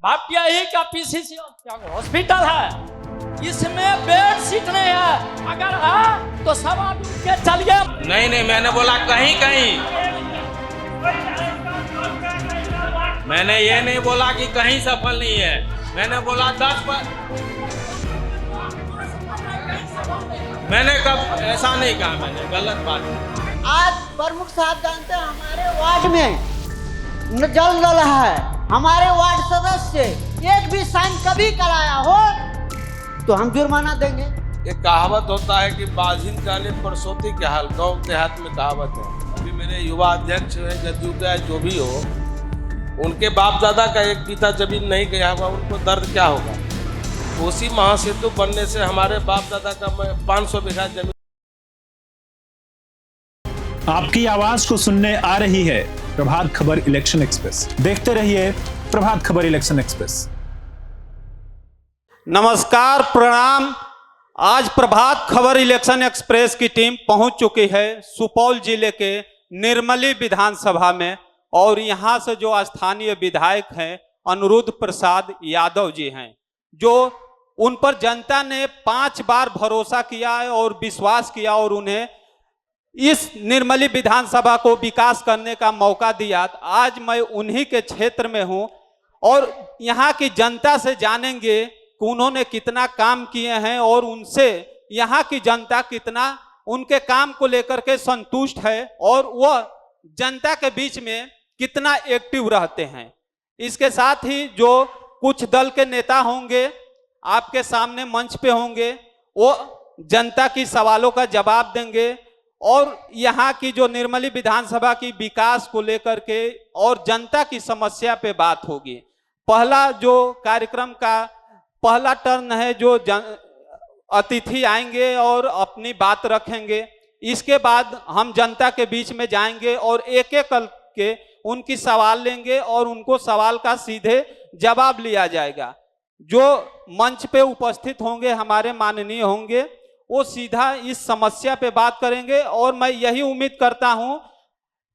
आप यही का पीसीसी हॉस्पिटल है, इसमें बेड सीट नहीं है, अगर है तो सब आदमी के चलिए। नहीं, मैंने बोला कहीं कहीं, मैंने ये नहीं बोला कि कहीं सफल नहीं है, मैंने बोला 10 पर। मैंने कब ऐसा नहीं कहा, मैंने गलत बात। आज प्रमुख साहब जानते हैं हमारे वार्ड में जल रहा है, हमारे वार्ड सदस्य एक भी साइन कभी कराया हो तो हम जुर्माना देंगे। एक कहावत होता है कि बाझिन काले परसोती के हाल, गाँव देहात में कहावत है। अभी मेरे युवा अध्यक्ष है जदयू का, जो भी हो, उनके बाप दादा का एक बीता जमीन नहीं गया होगा, उनको दर्द क्या होगा। कोसी महासेतु बनने से हमारे बाप दादा का 500 बीघा जमीन। आपकी आवाज को सुनने आ रही है प्रभात खबर इलेक्शन एक्सप्रेस। देखते रहिए प्रभात खबर इलेक्शन एक्सप्रेस। नमस्कार, प्रणाम। आज प्रभात खबर इलेक्शन एक्सप्रेस की टीम पहुंच चुकी है सुपौल जिले के निर्मली विधानसभा में, और यहां से जो स्थानीय विधायक हैं अनिरुद्ध प्रसाद यादव जी हैं, जो उन पर जनता ने 5 बार भरोसा किया है और विश्वास किया और उन्हें इस निर्मली विधानसभा को विकास करने का मौका दिया। आज मैं उन्हीं के क्षेत्र में हूं और यहां की जनता से जानेंगे कि उन्होंने कितना काम किए हैं और उनसे यहां की जनता कितना उनके काम को लेकर के संतुष्ट है और वह जनता के बीच में कितना एक्टिव रहते हैं। इसके साथ ही जो कुछ दल के नेता होंगे आपके सामने मंच पे होंगे, वो जनता की सवालों का जवाब देंगे और यहाँ की जो निर्मली विधानसभा की विकास को लेकर के और जनता की समस्या पे बात होगी। पहला जो कार्यक्रम का पहला टर्न है, जो अतिथि आएंगे और अपनी बात रखेंगे। इसके बाद हम जनता के बीच में जाएंगे और एक एक करके उनकी सवाल लेंगे और उनको सवाल का सीधे जवाब लिया जाएगा। जो मंच पे उपस्थित होंगे हमारे माननीय होंगे, वो सीधा इस समस्या पे बात करेंगे और मैं यही उम्मीद करता हूं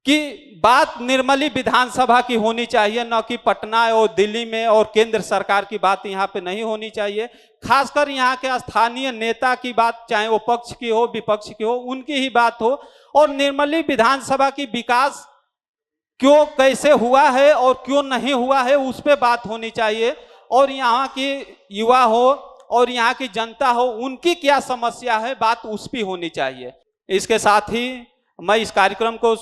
कि बात निर्मली विधानसभा की होनी चाहिए, न कि पटना और दिल्ली में और केंद्र सरकार की बात यहाँ पे नहीं होनी चाहिए। खासकर यहाँ के स्थानीय नेता की बात, चाहे वो पक्ष की हो विपक्ष की हो, उनकी ही बात हो और निर्मली विधानसभा की विकास क्यों कैसे हुआ है और क्यों नहीं हुआ है उस पर बात होनी चाहिए। और यहाँ की युवा हो और यहाँ की जनता हो, उनकी क्या समस्या है, बात उस पर होनी चाहिए। इसके साथ ही मैं इस कार्यक्रम को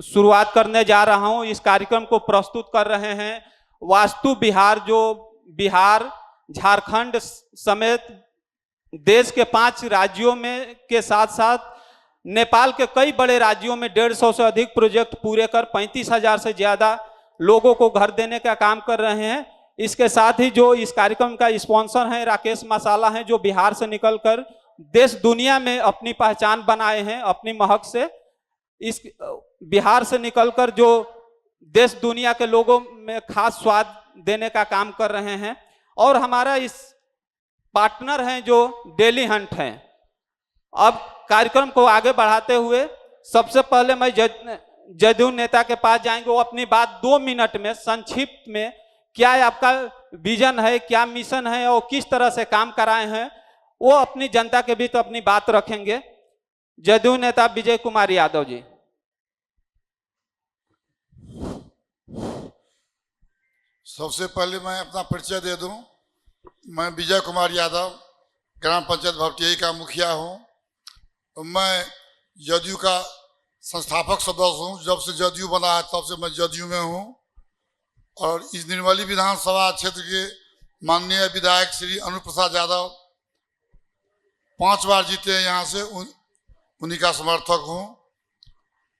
शुरुआत करने जा रहा हूँ। इस कार्यक्रम को प्रस्तुत कर रहे हैं वास्तु विहार, जो बिहार, झारखंड समेत देश के 5 राज्यों में के साथ साथ नेपाल के कई बड़े राज्यों में 150 से अधिक प्रोजेक्ट पूरे कर 35,000 से ज्यादा लोगों को घर देने का काम कर रहे हैं। इसके साथ ही जो इस कार्यक्रम का स्पॉन्सर है राकेश मसाला हैं, जो बिहार से निकलकर देश दुनिया में अपनी पहचान बनाए हैं अपनी महक से। इस बिहार से निकलकर जो देश दुनिया के लोगों में खास स्वाद देने का काम कर रहे हैं। और हमारा इस पार्टनर हैं जो डेली हंट हैं। अब कार्यक्रम को आगे बढ़ाते हुए सबसे पहले मैं जदयू नेता के पास जाएंगे। वो अपनी बात 2 मिनट में संक्षिप्त में क्या आपका विजन है, क्या मिशन है और किस तरह से काम कराए हैं, वो अपनी जनता के बीच अपनी बात रखेंगे। जदयू नेता विजय कुमार यादव जी। सबसे पहले मैं अपना परिचय दे दूं। मैं विजय कुमार यादव ग्राम पंचायत भपटियाही का मुखिया हूं। मैं जदयू का संस्थापक सदस्य हूं। जब से जदयू बना है तब से मैं जदयू में हूं। और इस निर्मली विधानसभा क्षेत्र के माननीय विधायक श्री अनिरुद्ध प्रसाद यादव 5 बार जीते हैं यहाँ से, उन्हीं का समर्थक हूँ।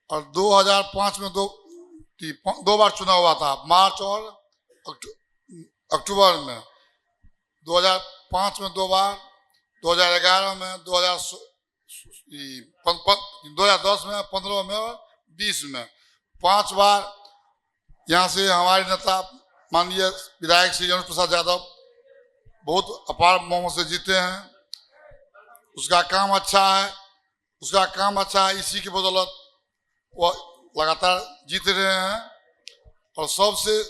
और 2005 में दो बार चुनाव हुआ था, मार्च और अक्टूबर में। 2005 में 2 बार, 2011 में, 2010 में, 15 में और 20 में 5 बार यहाँ से हमारे नेता माननीय विधायक श्री अनिरुद्ध प्रसाद यादव बहुत अपार बहुमत से जीते हैं। उसका काम अच्छा है, इसी की बदौलत वो लगातार जीत रहे हैं। और सबसे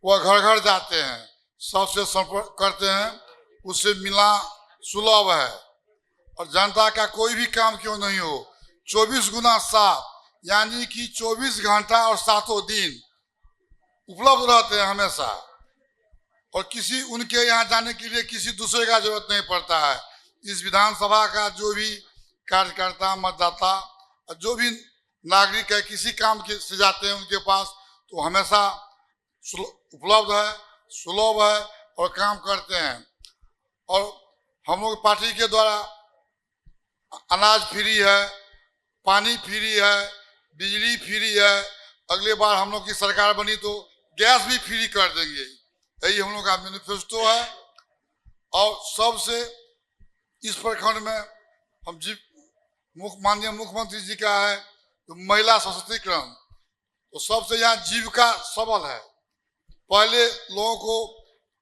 वह घर घर जाते हैं, सबसे संपर्क करते हैं, उससे मिलना सुलभ है। और जनता का कोई भी काम क्यों नहीं हो, 24x7 यानी कि 24 घंटा और 7 दिन उपलब्ध रहते हैं हमेशा। और किसी उनके यहाँ जाने के लिए किसी दूसरे का जरूरत नहीं पड़ता है। इस विधानसभा का जो भी कार्यकर्ता, मतदाता, जो भी नागरिक है, किसी काम के से जाते हैं उनके पास, तो हमेशा उपलब्ध है, सुलभ है और काम करते हैं। और हम लोग पार्टी के द्वारा अनाज फ्री है, पानी फ्री है, बिजली फ्री है। अगले बार हम लोग की सरकार बनी तो गैस भी फ्री कर देंगे, यही हम लोग का मैनिफेस्टो है। और सबसे इस प्रखंड में हम माननीय मुख्यमंत्री जी का है तो महिला सशक्तिकरण, तो सबसे यहाँ जीविका सबल है। पहले लोगों को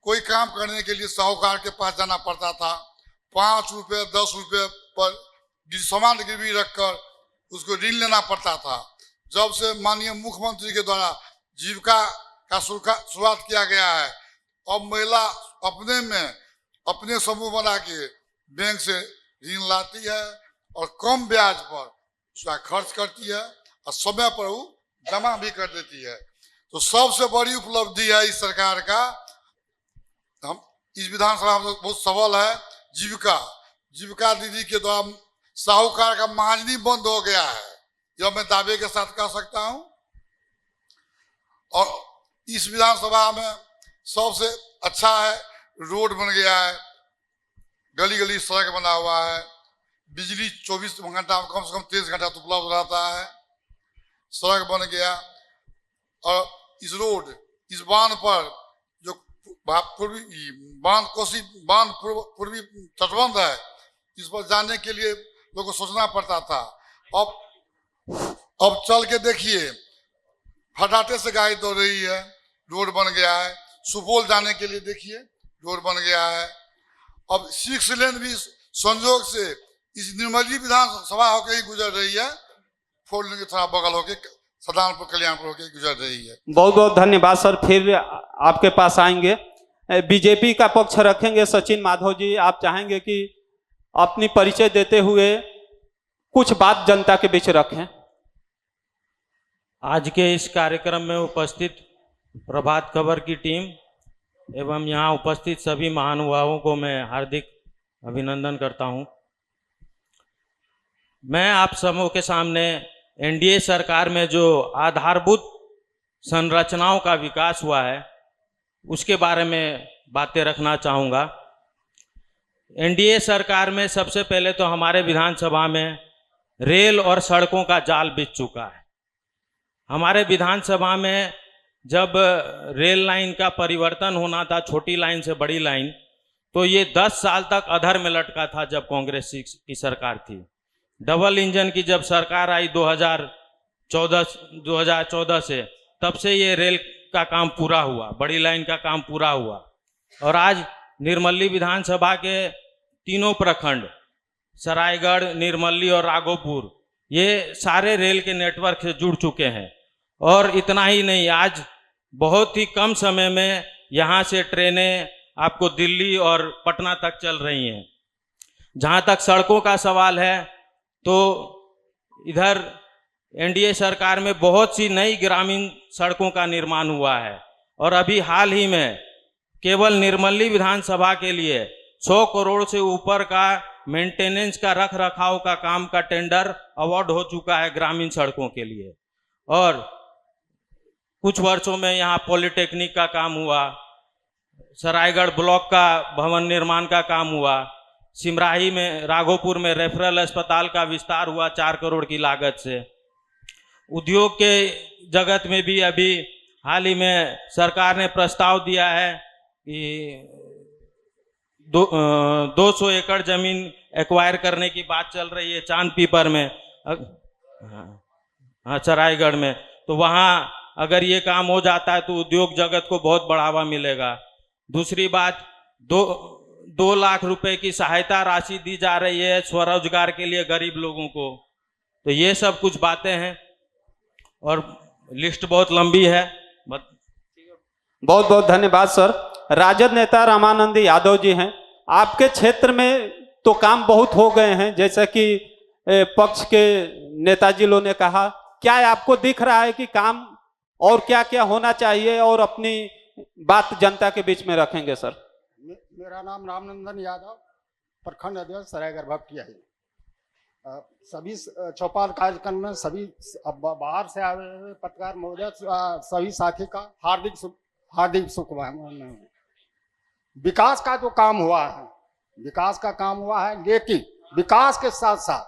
कोई काम करने के लिए साहूकार के पास जाना पड़ता था, 5 रुपये 10 रुपये पर सामान गिरवी रखकर उसको ऋण लेना पड़ता था। जब से माननीय मुख्यमंत्री के द्वारा जीविका का शुरुआत किया गया है, अब महिला अपने में अपने समूह बना के बैंक से ऋण लाती है और कम ब्याज पर उसका खर्च करती है और समय पर वो जमा भी कर देती है। तो सबसे बड़ी उपलब्धि है इस सरकार का, हम इस विधानसभा में बहुत सबल है। जीविका दीदी के द्वारा साहूकार का महाजनी बंद हो गया है, यह मैं दावे के साथ कह सकता हूं। और इस विधानसभा में सबसे अच्छा है, रोड बन गया है, गली गली सड़क बना हुआ है, बिजली 24 घंटा कम से कम 23 घंटा तो उपलब्ध रहता है, सड़क बन गया। और इस रोड, इस बांध पर जो पूर्वी बांध कोसी बांध पूर्वी तटबंध है, इस पर जाने के लिए लोगों को सोचना पड़ता था। अब चल के देखिए, फटाटे से गाड़ी दौड़ रही है, रोड बन गया है। सुपौल जाने के लिए देखिए रोड बन गया है। अब 6 लेन भी संजोग से इस निर्मली विधानसभा होकर ही गुजर रही है, 4 लेन के थोड़ा बगल होकर सदानपुर कल्याणपुर होकर गुजर रही है। बहुत बहुत धन्यवाद सर, फिर आपके पास आएंगे। बीजेपी का पक्ष रखेंगे सचिन माधव जी, आप चाहेंगे कि अपनी परिचय देते हुए कुछ बात जनता के बीच रखें। आज के इस कार्यक्रम में उपस्थित प्रभात खबर की टीम एवं यहाँ उपस्थित सभी महानुभावों को मैं हार्दिक अभिनंदन करता हूँ। मैं आप सबों के सामने एनडीए सरकार में जो आधारभूत संरचनाओं का विकास हुआ है उसके बारे में बातें रखना चाहूँगा। एनडीए सरकार में सबसे पहले तो हमारे विधानसभा में रेल और सड़कों का जाल बिछ चुका है। हमारे विधानसभा में जब रेल लाइन का परिवर्तन होना था, छोटी लाइन से बड़ी लाइन, तो ये 10 साल तक अधर में लटका था जब कांग्रेस की सरकार थी। डबल इंजन की जब सरकार आई 2014 से, तब से ये रेल का काम पूरा हुआ, बड़ी लाइन का काम पूरा हुआ। और आज निर्मली विधानसभा के तीनों प्रखंड, सरायगढ़, निर्मली और राघोपुर, ये सारे रेल के नेटवर्क से जुड़ चुके हैं। और इतना ही नहीं, आज बहुत ही कम समय में यहाँ से ट्रेनें आपको दिल्ली और पटना तक चल रही हैं। जहाँ तक सड़कों का सवाल है, तो इधर एनडीए सरकार में बहुत सी नई ग्रामीण सड़कों का निर्माण हुआ है। और अभी हाल ही में केवल निर्मली विधानसभा के लिए 100 करोड़ से ऊपर का मेंटेनेंस का रख रखाव का काम का टेंडर अवार्ड हो चुका है ग्रामीण सड़कों के लिए। और कुछ वर्षों में यहाँ पॉलिटेक्निक का काम हुआ, सरायगढ़ ब्लॉक का भवन निर्माण का काम हुआ, सिमराही में, राघोपुर में रेफरल अस्पताल का विस्तार हुआ 4 करोड़ की लागत से। उद्योग के जगत में भी अभी हाल ही में सरकार ने प्रस्ताव दिया है कि 200 एकड़ जमीन एक्वायर करने की बात चल रही है चांदपीपर में, हाँ सरायगढ़ में। तो वहाँ अगर ये काम हो जाता है तो उद्योग जगत को बहुत बढ़ावा मिलेगा। दूसरी बात, 2 लाख रुपए की सहायता राशि दी जा रही है स्वरोजगार के लिए गरीब लोगों को। तो ये सब कुछ बातें हैं और लिस्ट बहुत लंबी है। बहुत बहुत धन्यवाद सर। राजद नेता रामानंद यादव जी हैं। आपके क्षेत्र में तो काम बहुत हो गए हैं, जैसा कि पक्ष के नेताजी लोगों ने कहा। क्या आपको दिख रहा है कि काम और क्या क्या होना चाहिए, और अपनी बात जनता के बीच में रखेंगे सर? मेरा नाम रामनंदन यादव, प्रखंड अध्यक्ष सरायगढ़ भपटिया है। सभी चौपाल कार्यक्रम में सभी बाहर से आए हुए पत्रकार महोदय सभी साथी का हार्दिक शुभकामनाएं। विकास का जो काम हुआ है, विकास का काम हुआ है, लेकिन विकास के साथ साथ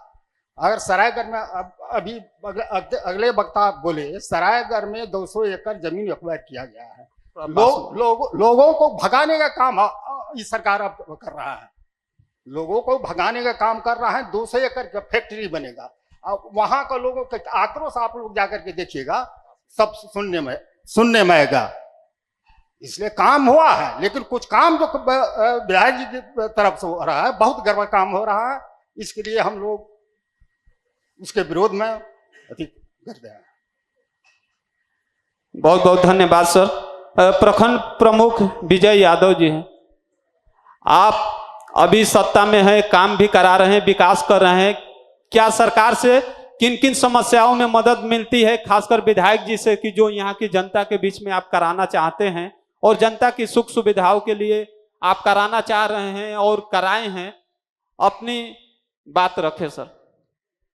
अगर सरायगढ़ में अभी अगले वक्ता बोले, सरायगढ़ में 200 एकड़ जमीन एक्वायर किया गया है। लोगों को भगाने का काम इस सरकार अब कर रहा है, लोगों को भगाने का काम कर रहा है। 200 एकड़ का फैक्ट्री बनेगा। अब वहां का लोगों का आक्रोश आप लोग जाकर के देखिएगा, सब सुनने में आएगा। इसलिए काम हुआ है, लेकिन कुछ काम जो विधायक जी की तरफ से हो रहा है, बहुत गड़बड़ काम हो रहा है। इसके लिए हम लोग उसके विरोध में अधिक करते हैं। बहुत बहुत धन्यवाद सर। प्रखंड प्रमुख विजय यादव जी हैं। आप अभी सत्ता में हैं, काम भी करा रहे हैं, विकास कर रहे हैं। क्या सरकार से किन किन समस्याओं में मदद मिलती है, खासकर विधायक जी से, कि जो यहाँ की जनता के बीच में आप कराना चाहते हैं और जनता की सुख सुविधाओं के लिए आप कराना चाह रहे हैं और कराए हैं? अपनी बात रखें सर।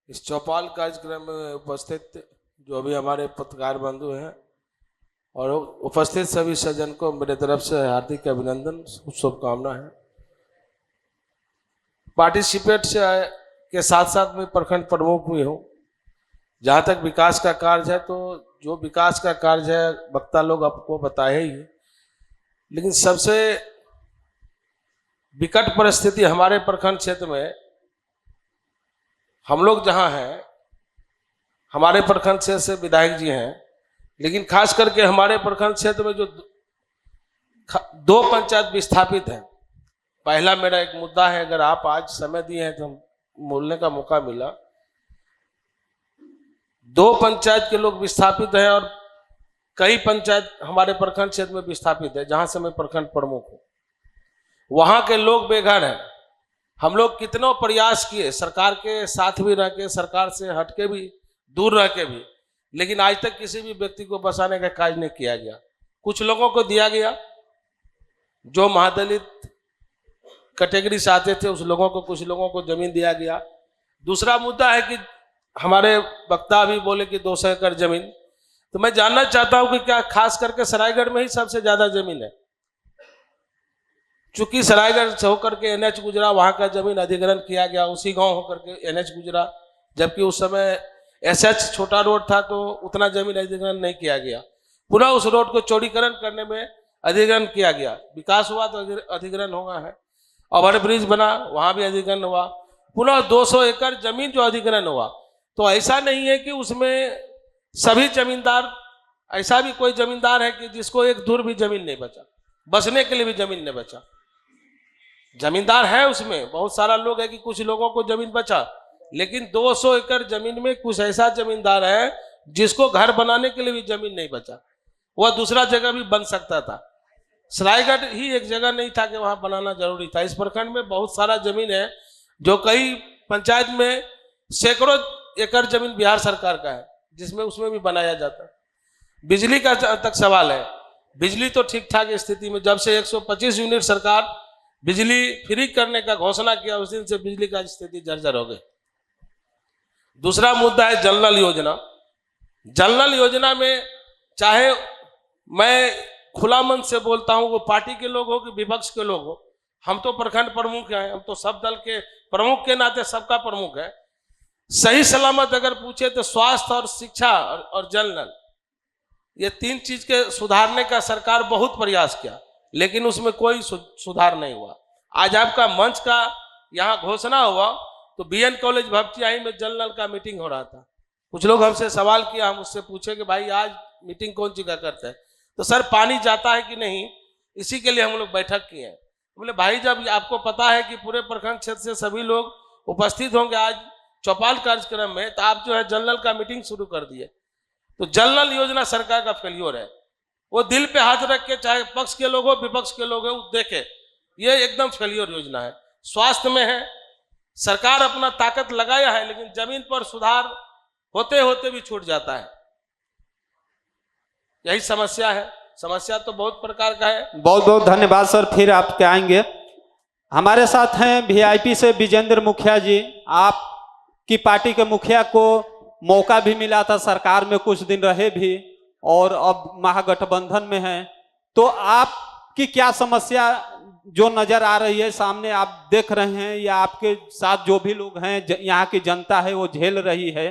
इस चौपाल कार्यक्रम में उपस्थित जो भी हमारे पत्रकार बंधु हैं और उपस्थित सभी सज्जन को मेरे तरफ से हार्दिक अभिनंदन, शुभकामना है। पार्टिसिपेट से के साथ साथ मैं प्रखंड प्रमुख भी हूँ। जहाँ तक विकास का कार्य है, तो जो विकास का कार्य है वक्ता लोग आपको बताए ही है, लेकिन सबसे विकट परिस्थिति हमारे प्रखंड क्षेत्र में, हम लोग जहाँ हैं, हमारे प्रखंड क्षेत्र से विधायक जी हैं, लेकिन खास करके हमारे प्रखंड क्षेत्र में जो 2 पंचायत विस्थापित हैं। पहला मेरा एक मुद्दा है, अगर आप आज समय दिए हैं तो हम बोलने का मौका मिला। 2 पंचायत के लोग विस्थापित हैं और कई पंचायत हमारे प्रखंड क्षेत्र में विस्थापित है, जहां से मैं प्रखंड प्रमुख हूं। वहां के लोग बेघर हैं। हम लोग कितनों प्रयास किए, सरकार के साथ भी रह के, सरकार से हटके भी, दूर रह के भी, लेकिन आज तक किसी भी व्यक्ति को बसाने का कार्य नहीं किया गया। कुछ लोगों को दिया गया, जो महादलित कैटेगरी से आते थे, उस लोगों को, कुछ लोगों को जमीन दिया गया। दूसरा मुद्दा है कि हमारे वक्ता भी बोले कि 200 एकड़ जमीन, तो मैं जानना चाहता हूं कि क्या खास करके सरायगढ़ में ही सबसे ज्यादा जमीन है? चूंकि सरायगढ़ से होकर के NH गुजरा, वहां का जमीन अधिग्रहण किया गया, उसी गांव होकर के NH गुजरा, जबकि उस समय SH छोटा रोड था तो उतना जमीन अधिग्रहण नहीं किया गया। पुनः उस रोड को चौड़ीकरण करने में अधिग्रहण किया गया। विकास हुआ तो अधिग्रहण होगा है। ओवर ब्रिज बना, वहां भी अधिग्रहण हुआ। पुनः 200 एकड़ जमीन जो अधिग्रहण हुआ, तो ऐसा नहीं है कि उसमें सभी जमींदार, ऐसा भी कोई जमींदार है कि जिसको एक धुर भी जमीन नहीं बचा, बसने के लिए भी जमीन नहीं बचा। जमींदार है उसमें, बहुत सारा लोग है कि कुछ लोगों को जमीन बचा, लेकिन 200 एकड़ जमीन में कुछ ऐसा जमींदार है जिसको घर बनाने के लिए भी जमीन नहीं बचा। वह दूसरा जगह भी बन सकता था, सरायगढ़ ही एक जगह नहीं था कि वहां बनाना जरूरी था। इस प्रखंड में बहुत सारा जमीन है, जो कई पंचायत में सैकड़ों एकड़ जमीन बिहार सरकार का है, जिसमें उसमें भी बनाया जाता है। बिजली का तक सवाल है, बिजली तो ठीक ठाक स्थिति में, जब से 125 यूनिट सरकार बिजली फ्री करने का घोषणा किया, उस दिन से बिजली का स्थिति जर्जर हो गई। दूसरा मुद्दा है जल नल योजना। जल नल योजना में चाहे मैं खुला मन से बोलता हूं, वो पार्टी के लोग हो कि विपक्ष के लोग हो, हम तो प्रखंड प्रमुख हैं, हम तो सब दल के प्रमुख के नाते सबका प्रमुख है। सही सलामत अगर पूछे तो स्वास्थ्य और शिक्षा और जल नल, ये 3 चीज के सुधारने का सरकार बहुत प्रयास किया, लेकिन उसमें कोई सुधार नहीं हुआ। आज आपका मंच का यहाँ घोषणा हुआ तो BN कॉलेज भपटियाही में जल नल का मीटिंग हो रहा था। कुछ लोग हमसे सवाल किया, हम उससे पूछे कि भाई आज मीटिंग कौन सी का करते हैं? तो सर पानी जाता है कि नहीं, इसी के लिए हम लोग बैठक किए हैं। बोले भाई जब आपको पता है कि पूरे प्रखंड क्षेत्र से सभी लोग उपस्थित होंगे आज चौपाल कार्यक्रम में, तो आप जो है जल नल का मीटिंग शुरू कर दिए। तो जल नल योजना सरकार का फेल्योर है। वो दिल पे हाथ रख के, चाहे पक्ष के लोग हो विपक्ष के लोग हो, देखे। ये एकदम फेलियर योजना है। स्वास्थ्य में है, सरकार अपना ताकत लगाया है, लेकिन जमीन पर सुधार होते होते भी छूट जाता है। यही समस्या है। समस्या तो बहुत प्रकार का है। बहुत बहुत धन्यवाद सर, फिर आप आएंगे। हमारे साथ हैं वीआईपी से विजेंद्र मुखिया जी। आपकी पार्टी के मुखिया को मौका भी मिला था, सरकार में कुछ दिन रहे भी और अब महागठबंधन में हैं, तो आपकी क्या समस्या जो नजर आ रही है सामने, आप देख रहे हैं या आपके साथ जो भी लोग हैं, यहाँ की जनता है वो झेल रही है,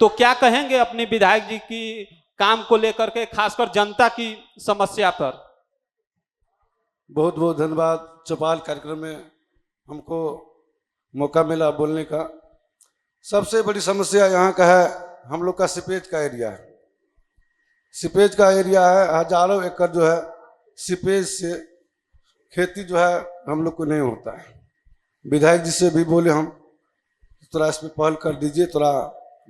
तो क्या कहेंगे अपने विधायक जी की काम को लेकर के, खासकर जनता की समस्या पर? बहुत बहुत धन्यवाद। चौपाल कार्यक्रम में हमको मौका मिला बोलने का। सबसे बड़ी समस्या यहाँ का है, हम लोग का सीपेज का एरिया है। सीपेज का एरिया है, हजारों एकड़ जो है सीपेज से खेती जो है हम लोग को नहीं होता है। विधायक जी से भी बोले हम, थोड़ा इस पर पहल कर दीजिए, थोड़ा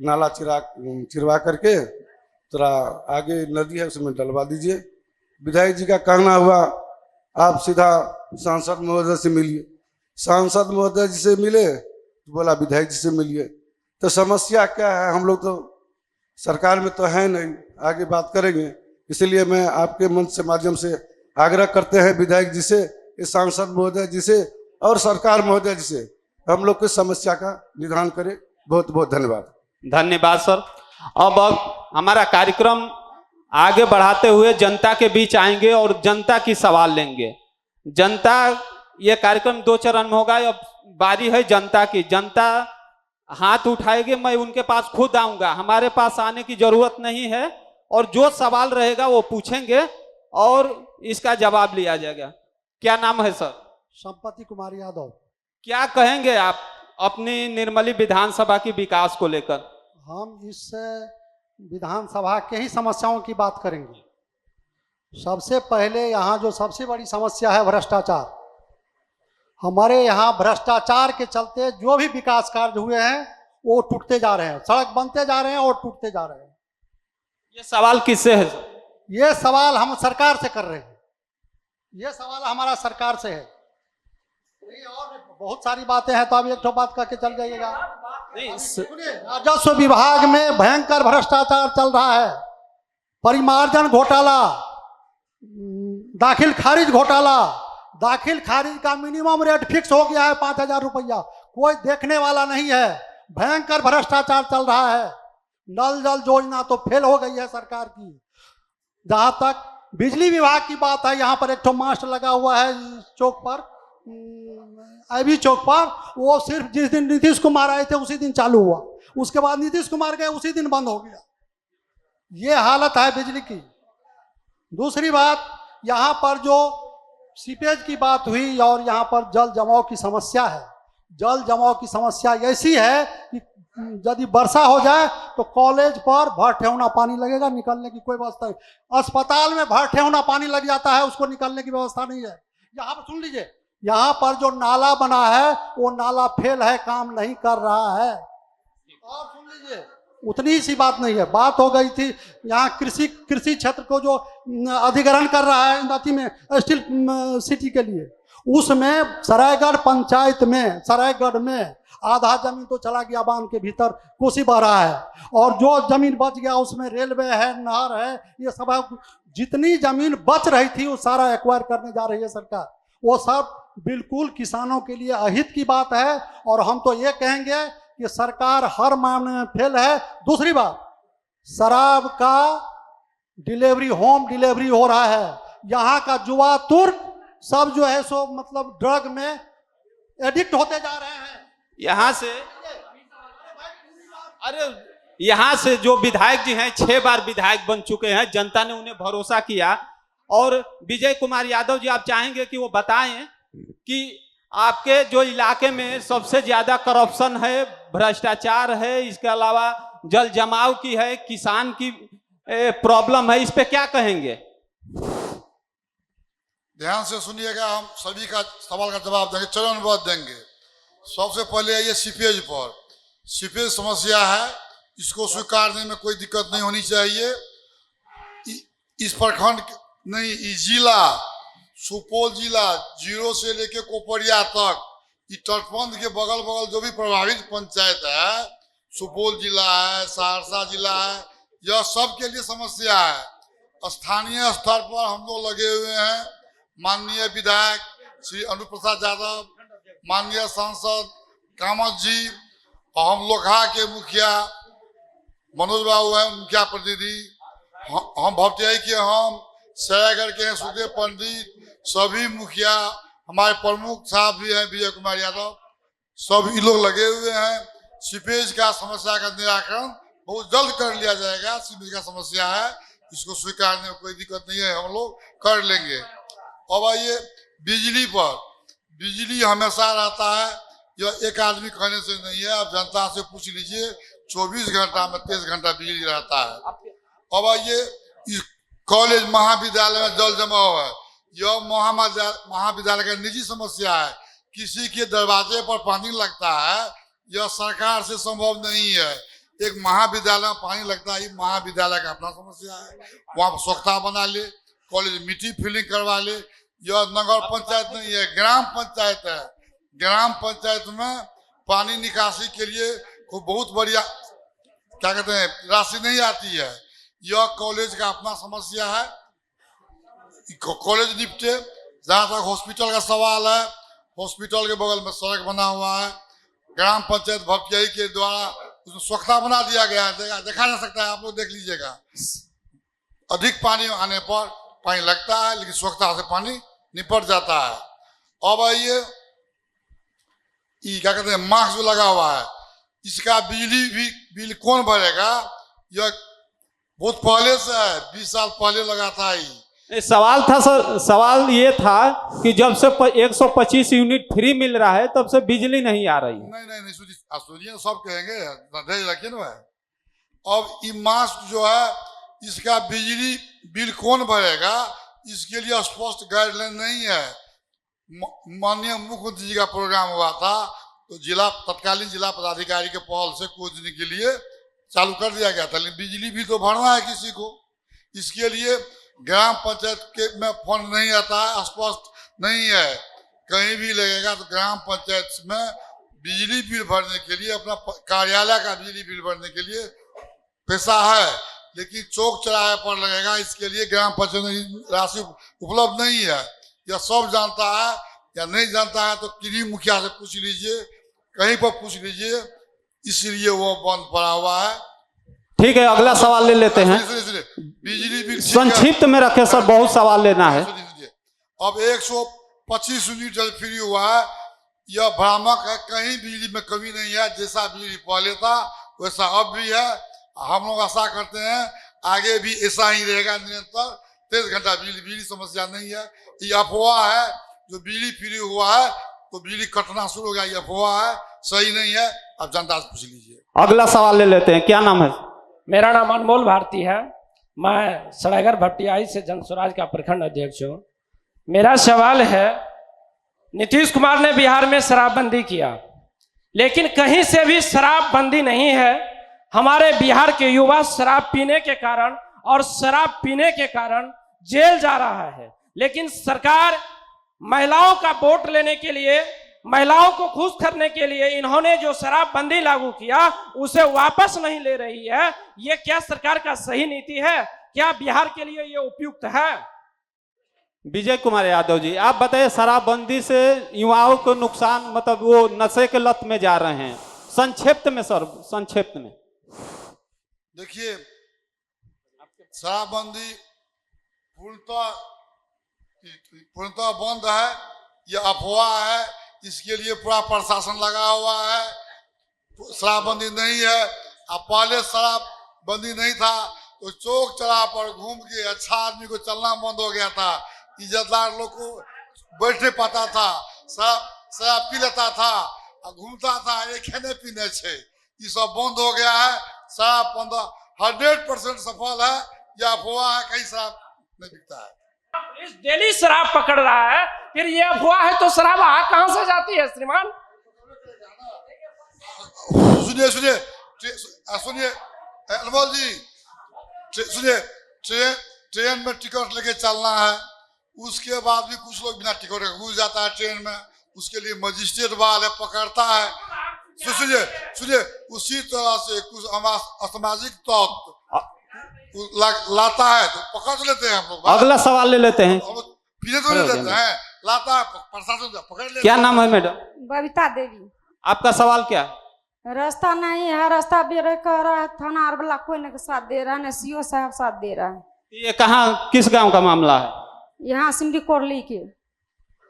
नाला चिरवा करके थोड़ा आगे नदी है उसमें डलवा दीजिए। विधायक जी का कहना हुआ आप सीधा सांसद महोदय से मिलिए। सांसद महोदय जी से मिले तो बोला विधायक जी से मिलिए। तो समस्या क्या है, हम लोग तो सरकार में तो है नहीं, आगे बात करेंगे। इसलिए मैं आपके मंच से माध्यम से आग्रह करते हैं विधायक जी से, इस सांसद महोदय जी से और सरकार महोदय जी से हम लोग की समस्या का निदान करें। बहुत बहुत धन्यवाद। धन्यवाद सर। अब हमारा कार्यक्रम आगे बढ़ाते हुए जनता के बीच आएंगे और जनता की सवाल लेंगे। जनता, ये कार्यक्रम 2 चरण में होगा। अब बारी है जनता की। जनता हाथ उठाएगी, मैं उनके पास खुद आऊंगा, हमारे पास आने की जरूरत नहीं है, और जो सवाल रहेगा वो पूछेंगे और इसका जवाब लिया जाएगा। क्या नाम है सर? संपत्ति कुमार यादव। क्या कहेंगे आप अपनी निर्मली विधानसभा की विकास को लेकर? हम इस विधानसभा के ही समस्याओं की बात करेंगे। सबसे पहले यहाँ जो सबसे बड़ी समस्या है भ्रष्टाचार। हमारे यहाँ भ्रष्टाचार के चलते जो भी विकास कार्य हुए हैं वो टूटते जा रहे हैं, सड़क बनते जा रहे हैं और टूटते जा रहे हैं। ये सवाल किससे है सर? ये सवाल हम सरकार से कर रहे हैं। ये सवाल हमारा सरकार से है। और बहुत सारी बातें हैं, तो अब एक तो बात करके चल जाइएगा। राजस्व विभाग में भयंकर भ्रष्टाचार चल रहा है। परिमार्जन घोटाला, दाखिल खारिज घोटाला। दाखिल खारिज का मिनिमम रेट फिक्स हो गया है 5,000 रुपया, कोई देखने वाला नहीं है। भयंकर भ्रष्टाचार चल रहा है। नल जल योजना तो फेल हो गई है सरकार की। जहां तक बिजली विभाग की बात है, यहाँ पर एक तो मास्ट लगा हुआ है चौक पर, आईवी चौक पर। वो सिर्फ जिस दिन नीतीश कुमार आए थे उसी दिन चालू हुआ, उसके बाद नीतीश कुमार गए उसी दिन बंद हो गया। ये हालत है बिजली की। दूसरी बात, यहाँ पर जो सीपेज की बात हुई और यहाँ पर जल जमाव की समस्या है। जल जमाव की समस्या ऐसी है कि यदि वर्षा हो जाए तो कॉलेज पर भर ठेहुना पानी लगेगा, निकलने की कोई व्यवस्था नहीं। अस्पताल में भर ठेहुना पानी लग जाता है, उसको निकलने की व्यवस्था नहीं है। यहाँ पर सुन लीजिए, यहाँ पर जो नाला बना है वो नाला फेल है, काम नहीं कर रहा है। और सुन लीजिए, उतनी सी बात नहीं है। बात हो गई थी यहाँ कृषि क्षेत्र को जो अधिग्रहण कर रहा है नदी में स्टील सिटी के लिए, उसमें सरायगढ़ पंचायत में, सरायगढ़ में आधा जमीन तो चला गया बांध के भीतर, कोसी बह रहा है। और जो जमीन बच गया उसमें रेलवे है, नहर है, ये सब है। जितनी जमीन बच रही थी वो सारा एक्वायर करने जा रही है सरकार। वो सब बिल्कुल किसानों के लिए अहित की बात है। और हम तो ये कहेंगे कि सरकार हर मामले में फेल है। दूसरी बात, शराब का डिलीवरी, होम डिलीवरी हो रहा है। यहाँ का जुआ तुर्क सब जो है सो मतलब ड्रग में एडिक्ट होते जा रहे हैं। यहाँ से, अरे यहाँ से जो विधायक जी हैं 6 बार विधायक बन चुके हैं, जनता ने उन्हें भरोसा किया। और विजय कुमार यादव जी, आप चाहेंगे कि वो बताएं कि आपके जो इलाके में सबसे ज्यादा करप्शन है, भ्रष्टाचार है, इसके अलावा जल जमाव की है, किसान की प्रॉब्लम है, इस पे क्या कहेंगे? ध्यान से सुनिएगा, हम सभी का सवाल का जवाब देंगे, चरणबद्ध देंगे। सबसे पहले ये सीपेज पर, सीपेज समस्या है, इसको स्वीकारने में कोई दिक्कत नहीं होनी चाहिए। इस प्रखंड नहीं, इस जिला सुपौल जिला 0 से लेके कोपरिया तक, इस तटबंध के बगल बगल जो भी प्रभावित पंचायत है, सुपौल जिला है, सहरसा जिला है, यह सब के लिए समस्या है। स्थानीय स्तर पर हम लोग लगे हुए हैं। माननीय विधायक श्री अनूप प्रसाद यादव, माननीय सांसद कामत जी, और हम लोकहा के मुखिया मनोज बाबू हैं, मुखिया प्रतिनिधि, हम भपटियाई के, हम सरायगढ़ के हैं सुदेव पंडित, सभी मुखिया, हमारे प्रमुख साहब भी हैं विजय कुमार यादव, सभी लोग लगे हुए हैं। सीपेज का समस्या का निराकरण बहुत जल्द कर लिया जाएगा। सीपेज का समस्या है, इसको स्वीकारने में कोई दिक्कत नहीं है, हम लोग कर लेंगे। अब आइए बिजली पर। बिजली हमेशा रहता है, यह एक आदमी कहने से नहीं है, आप जनता से पूछ लीजिए, 24 घंटा में 23 घंटा बिजली रहता है। अब आइए इस कॉलेज महाविद्यालय में जल जमाव है, यह महाविद्यालय का निजी समस्या है। किसी के दरवाजे पर पानी लगता है, यह सरकार से संभव नहीं है। एक महाविद्यालय में पानी लगता है, महाविद्यालय का अपना समस्या है, वहाँ स्वच्छता बना ले, कॉलेज मिट्टी फिलिंग करवा ले। यह नगर पंचायत नहीं है, ग्राम पंचायत है। ग्राम पंचायत में पानी निकासी के लिए कोई बहुत बढ़िया क्या कहते हैं राशि नहीं आती है। यह कॉलेज का अपना समस्या है, कॉलेज निपटे। जहाँ तक हॉस्पिटल का सवाल है, हॉस्पिटल के बगल में सड़क बना हुआ है, ग्राम पंचायत भपटियाई के द्वारा उसमें स्वच्छता बना दिया गया है, देखा जा सकता है, आप लोग देख लीजिएगा। अधिक पानी आने पर पानी लगता है, लेकिन स्वच्छता से पानी निपट जाता है। अब आइए क्या कहते हैं मास्क जो लगा हुआ है, इसका बिजली भी बिल कौन भरेगा? यह बहुत पहले से है, 20 साल पहले लगा था। सवाल था सर, सवाल ये था कि जब से 125 यूनिट फ्री मिल रहा है तब से बिजली नहीं आ रही है। नहीं सुनिए, सब कहेंगे, धैर्य रखिए ना। अब ये मास्क जो है, इसका बिजली बिल कौन भरेगा, इसके लिए स्पष्ट गाइडलाइन नहीं है। माननीय मुख्यमंत्री जी का प्रोग्राम हुआ था, तो तत्कालीन जिला पदाधिकारी के पहल से कुछ दिन के लिए चालू कर दिया गया था, लेकिन बिजली भी तो भरना है किसी को। इसके लिए ग्राम पंचायत के में फंड नहीं आता है, स्पष्ट नहीं है, कहीं भी लगेगा तो ग्राम पंचायत में बिजली बिल भरने के लिए, अपना कार्यालय का बिजली बिल भरने के लिए पैसा है, लेकिन चौक चौराहे पर लगेगा, इसके लिए ग्राम पंचायत में राशि उपलब्ध नहीं है। यह सब जानता है, या नहीं जानता है तो किन्हीं मुखिया से पूछ लीजिए, कहीं पर पूछ लीजिए, इसलिए वो बंद पड़ा हुआ है। ठीक है, अगला सवाल ले लेते हैं। बिजली बिल संक्षिप्त में रखे सर, बहुत सवाल लेना है। अब 125 यूनिट जल फ्री हुआ है, यह भ्रामक है, कहीं बिजली में कमी नहीं है। जैसा बिजली पहले था वैसा अब भी है। हम लोग आशा करते हैं आगे भी ऐसा ही रहेगा निरंतर। 23 घंटा बिजली समस्या नहीं है। ये अफवाह है, जो बिजली फ्री हुआ है तो बिजली कटना शुरू हो गया, ये अफवाह है, सही नहीं है। अब जनता से पूछ लीजिए। अगला सवाल ले लेते हैं। क्या नाम है? मेरा नाम अनमोल भारती है, मैं सरायगढ़ भपटियाई से जन स्वराज का प्रखंड अध्यक्ष हूँ। मेरा सवाल है, नीतीश कुमार ने बिहार में शराबबंदी किया, लेकिन कहीं से भी शराबबंदी नहीं है। हमारे बिहार के युवा शराब पीने के कारण और शराब पीने के कारण जेल जा रहा है, लेकिन सरकार महिलाओं का वोट लेने के लिए, महिलाओं को खुश करने के लिए इन्होंने जो शराबबंदी लागू किया उसे वापस नहीं ले रही है। ये क्या सरकार का सही नीति है? क्या बिहार के लिए ये उपयुक्त है? विजय कुमार यादव जी, आप बताइए, शराबबंदी से युवाओं को नुकसान, मतलब वो नशे के लत में जा रहे हैं, संक्षिप्त में सर, संक्षिप्त में। देखिए, शराबबंदी पूर्णतः बंद है, यह अफवाह है। इसके लिए पूरा प्रशासन लगा हुआ है। शराबबंदी नहीं है। अब पहले शराबबंदी नहीं था तो चौक चौराहे पर घूम के अच्छा आदमी को चलना बंद हो गया था, इज्जतदार लोग को बैठ नहीं पाता था, शराब पी लेता था और घूमता था, ये खाने पीने से, ये सब बंद हो गया है। शराब बंद 100% सफल है। यह अफवाह है, कहीं शराब नहीं बिकता है। इस डेली शराब पकड़ रहा है, फिर ये अफवाह है तो शराब कहां से जाती है श्रीमान? सुनिए अनमोल जी, सुनिए, ट्रेन में टिकट लेके चलना है, उसके बाद भी कुछ लोग बिना टिकट के घुस जाता है ट्रेन में, उसके लिए मजिस्ट्रेट वाले पकड़ता है। सुनिए सुनिए, उसी तरह से कुछ असामाजिक तत्व लाता है तो पकड़ लेते हैं हम लोग। अगला सवाल ले लेते हैं। हम लोग पीछे तो ले लेते हैं, लाता है प्रशासन पकड़ लेते। क्या नाम है मैडम? बबीता देवी। आपका सवाल क्या है? रास्ता नहीं है, रास्ता बेरे कर रहा है, थाना और वाला कोई नहीं साथ दे रहा है, न सीओ साहब साथ दे रहा है। ये कहाँ, किस गांव का मामला है? यहाँ सिमरी कोरली के।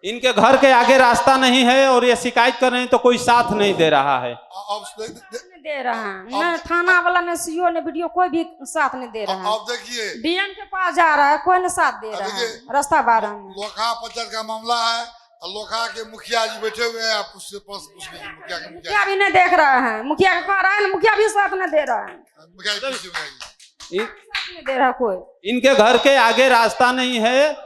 इनके घर के आगे रास्ता नहीं है और ये शिकायत कर रहे हैं तो कोई साथ नहीं दे रहा है। नहीं दे रहा है, न थाना वाला न सीओ ने वीडियो कोई भी साथ नहीं दे रहा है। अब देखिए डीएम के पास जा रहा है, कोई न साथ दे रहा है रास्ता बारह में। लोखा पंचायत का मामला है, लोखा के मुखिया जी बैठे हुए हैं, आप उससे मुखिया भी नहीं देख रहा है, मुखिया का कह रहा है, मुखिया भी साथ नहीं दे रहा है, नहीं दे रहा कोई। इनके घर के आगे रास्ता नहीं है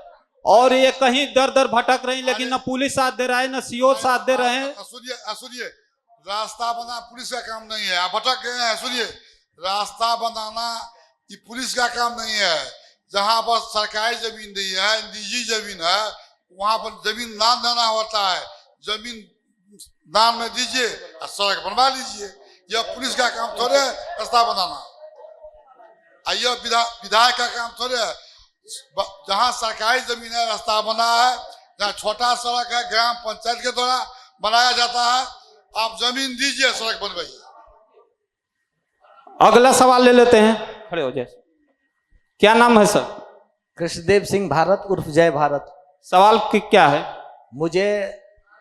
और ये कहीं दर दर भटक रहे हैं, लेकिन न पुलिस साथ दे रहा है न सीओ साथ दे रहे हैं। सुनिए, रास्ता बना पुलिस का काम नहीं है, आप भटक गए हैं। सुनिए, रास्ता बनाना ये पुलिस का काम नहीं है। जहाँ पर सरकारी जमीन नहीं है, निजी जमीन है, वहां पर जमीन दान देना होता है। जमीन दान में दीजिए और सड़क बनवा लीजिए। यह पुलिस का काम थोड़े है रास्ता बनाना, यह विधायक का काम थोड़े है। जहाँ सरकारी जमीन है रास्ता बना है, जहाँ छोटा सड़क है ग्राम पंचायत के द्वारा बनाया जाता है, आप जमीन दीजिए, सड़क बनवाइए। अगला सवाल ले लेते हैं, खड़े हो जाए। क्या नाम है सर? कृष्णदेव सिंह भारत उर्फ जय भारत। सवाल क्या है? मुझे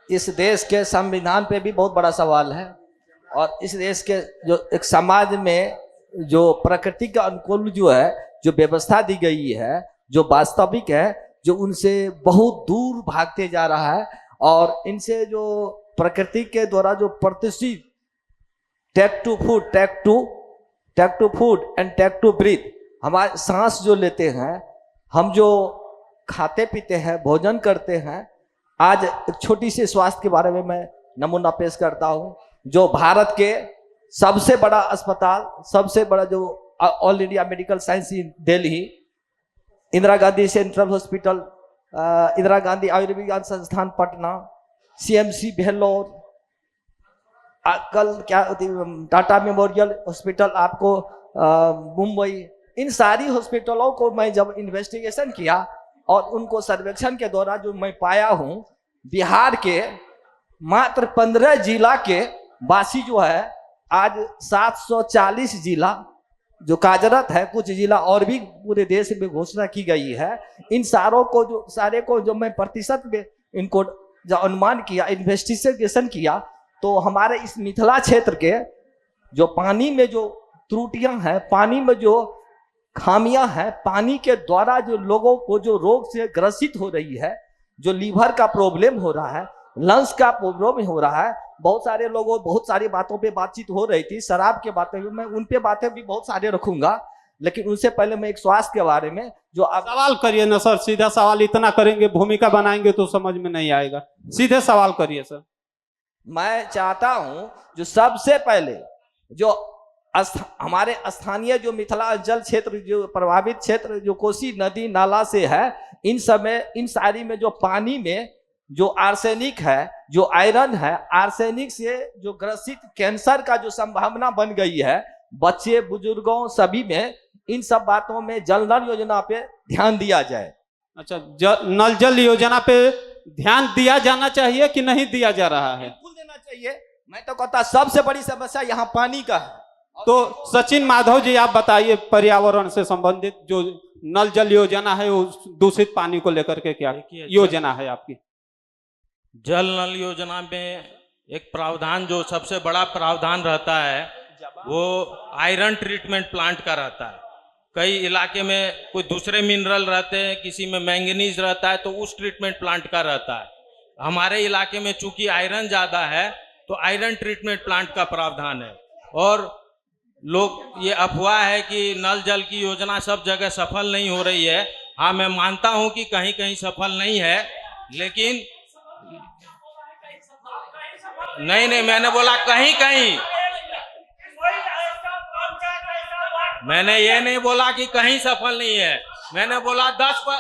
इस देश के संविधान पे भी बहुत बड़ा सवाल है और इस देश के जो एक समाज में जो प्रकृति के अनुकूल जो है जो व्यवस्था दी गई है, जो वास्तविक है, जो उनसे बहुत दूर भागते जा रहा है और इनसे जो प्रकृति के द्वारा जो प्रतिष्ठित take to food and take to breath, हमारे सांस जो लेते हैं, हम जो खाते पीते हैं, भोजन करते हैं। आज एक छोटी सी स्वास्थ्य के बारे में मैं नमूना पेश करता हूं। जो भारत के सबसे बड़ा अस्पताल, सबसे बड़ा जो ऑल इंडिया मेडिकल साइंस इन दिल्ली, इंदिरा गांधी सेंट्रल हॉस्पिटल, इंदिरा गांधी आयुर्विज्ञान संस्थान पटना, सीएमसी भेल्लोर, कल क्या टाटा मेमोरियल हॉस्पिटल आपको मुंबई, इन सारी हॉस्पिटलों को मैं जब इन्वेस्टिगेशन किया और उनको सर्वेक्षण के दौरान जो मैं पाया हूं, बिहार के मात्र 15 जिला के वासी जो है आज 740 जिला जो कार्यरत है, कुछ जिला और भी पूरे देश में घोषणा की गई है। इन सारे को जो मैं प्रतिशत में इनको जो अनुमान किया, इन्वेस्टिगेशन किया, तो हमारे इस मिथिला क्षेत्र के जो पानी में जो त्रुटियां हैं, पानी में जो खामियां हैं, पानी के द्वारा जो लोगों को जो रोग से ग्रसित हो रही है, जो लीवर का प्रॉब्लम हो रहा है, लंग्स का प्रॉब्लम हो रहा है, बहुत सारे लोगों बहुत सारी बातों पे बातचीत हो रही थी, शराब के बातें भी, मैं उन पे बातें भी बहुत सारे रखूंगा, लेकिन उनसे पहले मैं एक स्वास्थ्य के बारे में जो आप सवाल करिए ना सर, सीधा सवाल। इतना करेंगे, भूमिका बनाएंगे तो समझ में नहीं आएगा, सीधे सवाल करिए सर। मैं चाहता हूं जो सबसे पहले जो हमारे स्थानीय जो मिथिला अंचल क्षेत्र, जो प्रभावित क्षेत्र जो कोसी नदी नाला से है, इन सारी में जो पानी में जो आर्सेनिक है, जो आयरन है, आर्सेनिक से जो ग्रसित कैंसर का जो संभावना बन गई है बच्चे बुजुर्गों सभी में, इन सब बातों में जल नल योजना पे ध्यान दिया जाए। अच्छा, नल जल योजना पे ध्यान दिया जाना चाहिए कि नहीं दिया जा रहा है? बिल्कुल देना चाहिए। मैं तो कहता सबसे बड़ी समस्या यहाँ पानी का है। तो सचिन माधव जी आप बताइए, पर्यावरण से संबंधित जो नल जल योजना है, वो दूषित पानी को लेकर के क्या योजना है आपकी? जल नल योजना में एक प्रावधान, जो सबसे बड़ा प्रावधान रहता है, वो आयरन ट्रीटमेंट प्लांट का रहता है। कई इलाके में कोई दूसरे मिनरल रहते हैं, किसी में मैंगनीज रहता है, तो उस ट्रीटमेंट प्लांट का रहता है। हमारे इलाके में चूंकि आयरन ज़्यादा है तो आयरन ट्रीटमेंट प्लांट का प्रावधान है। और लोग ये अफवाह है कि नल जल की योजना सब जगह सफल नहीं हो रही है। हाँ, मैं मानता हूं कि कहीं कहीं सफल नहीं है, लेकिन नहीं, मैंने बोला कहीं कहीं, मैंने ये नहीं बोला कि कहीं सफल नहीं है। मैंने बोला 10 पर,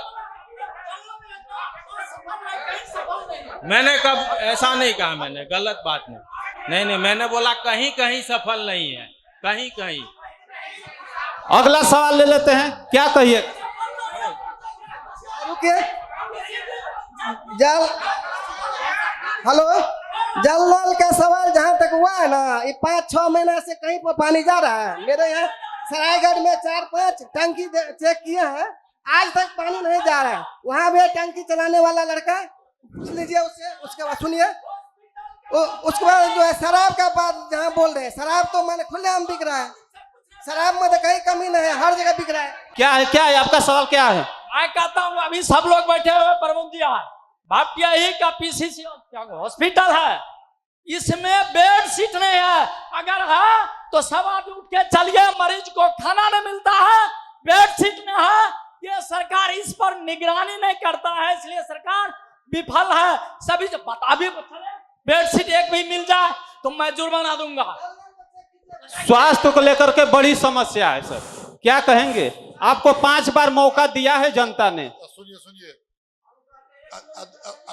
मैंने कब ऐसा नहीं कहा, मैंने गलत बात नहीं, मैंने बोला कहीं कहीं सफल नहीं है, कहीं कहीं। अगला सवाल ले लेते हैं, क्या कहिए? रुकिए, जल हेलो, जल नल का सवाल जहाँ तक हुआ है ना, ये 5-6 महीना से कहीं पर पानी जा रहा है। मेरे यहाँ सरायगढ़ में 4-5 टंकी चेक किए हैं, आज तक पानी नहीं जा रहा है। वहाँ भी टंकी चलाने वाला लड़का, पूछ लीजिए उससे। उसके बाद सुनिए, उसके बाद जो है शराब का बात जहाँ बोल रहे हैं, शराब तो मैंने खुलेआम बिक रहा है, शराब में तो कहीं कमी नहीं है, हर जगह बिक रहा है। क्या है आपका सवाल क्या है? मैं कहता हूँ अभी सब लोग बैठे हुए प्रमुख जी है, भाटिया ही का पीसीसी हॉस्पिटल है, इसमें बेड सीट नहीं है। अगर है तो सब आदमी उठ के चलिए, मरीज को खाना नहीं मिलता है, बेड सीट नहीं है। ये सरकार इस पर निगरानी नहीं करता है, इसलिए सरकार विफल है। सभी जो बता भी बेड सीट एक भी मिल जाए तो मैं जुर्माना दूंगा। स्वास्थ्य को लेकर के बड़ी समस्या है सर, क्या कहेंगे? आपको 5 बार मौका दिया है जनता ने। सुनिए सुनिए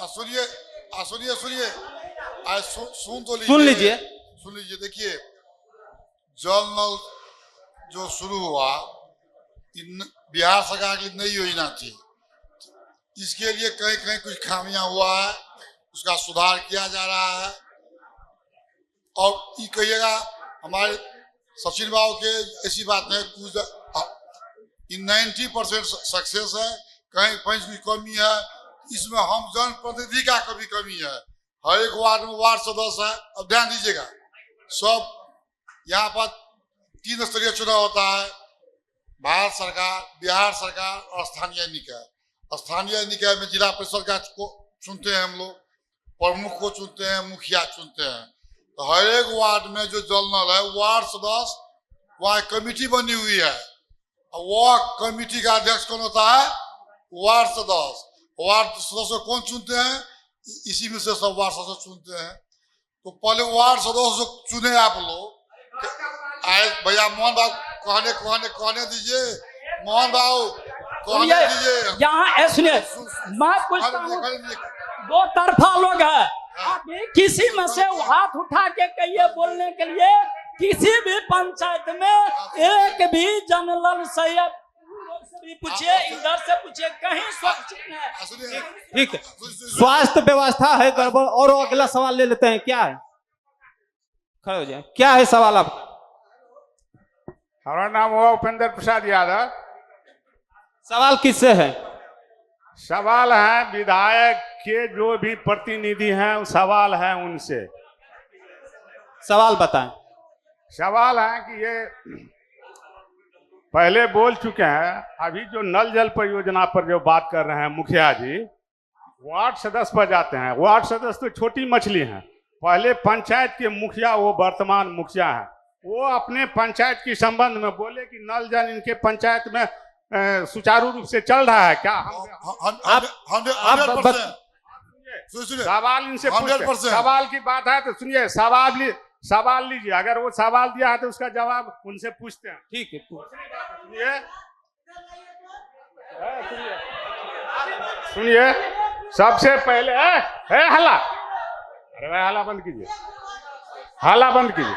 सुनिए सुनिए सुनिए सुन लीजिए। देखिए, जल नल जो शुरू हुआ बिहार सरकार की नई योजना थी, इसके लिए कहीं कहीं कुछ खामियां हुआ है, उसका सुधार किया जा रहा है। और ये कहिएगा हमारे सचिन बाबू के ऐसी बात नहीं, कुछ 90% सक्सेस है, कहीं की कमी है, इसमें हम जनप्रतिनिधि का कभी कमी है। हर एक वार्ड में वार्ड सदस्य है। अब ध्यान दीजिएगा, सब यहाँ पर 3 स्तरीय चुनाव होता है, भारत सरकार, बिहार सरकार और स्थानीय निकाय। स्थानीय निकाय में जिला परिषद का को चुनते हैं हम लोग, प्रमुख को चुनते हैं, मुखिया चुनते हैं। तो हर एक वार्ड में जो जल नल है, वार्ड सदस्य वहाँ कमेटी बनी हुई है, वो कमेटी का अध्यक्ष कौन होता है? वार्ड सदस्य। वार्ड सदस्य कौन चुनते हैं? इसी में से सब वार्ड सदस्य चुनते हैं। तो पहले वार्ड सदस्य चुने आप लोग। आए भैया मोहन बाबू कहने दीजिए, मोहन बाबू कहने दीजिए। यहाँ सुनिए, मैं पूछता हूँ, 2 तरफा लोग है, किसी में से हाथ उठा के कहिए बोलने के लिए, किसी भी पंचायत में एक भी जनरल सही भी पूछिए, इधर से पूछिए, कहीं स्वच्छ है। ठीक है, स्वास्थ्य व्यवस्था है गड़बड़। और अगला सवाल ले लेते हैं, क्या है? खड़े हो जाए, क्या है सवाल आपका? हमारा नाम हुआ उपेंद्र प्रसाद यादव। सवाल किससे है? सवाल है विधायक के जो भी प्रतिनिधि हैं, सवाल है उनसे। सवाल बताएं। सवाल है कि ये पहले बोल चुके हैं, अभी जो नल जल परियोजना पर जो बात कर रहे हैं मुखिया जी, वार्ड सदस्य पर जाते हैं। वार्ड सदस्य तो छोटी मछली हैं। पहले पंचायत के मुखिया, वो वर्तमान मुखिया हैं, वो अपने पंचायत के संबंध में बोले कि नल जल इनके पंचायत में सुचारू रूप से चल रहा है क्या? सवाल इनसे पूछते, सवाल की बात है तो सुनिए, सवाल लीजिए। अगर वो सवाल दिया है तो उसका जवाब उनसे पूछते हैं। ठीक है, सुनिए। सबसे पहले हल्ला, अरे हल्ला बंद कीजिए, हल्ला बंद कीजिए।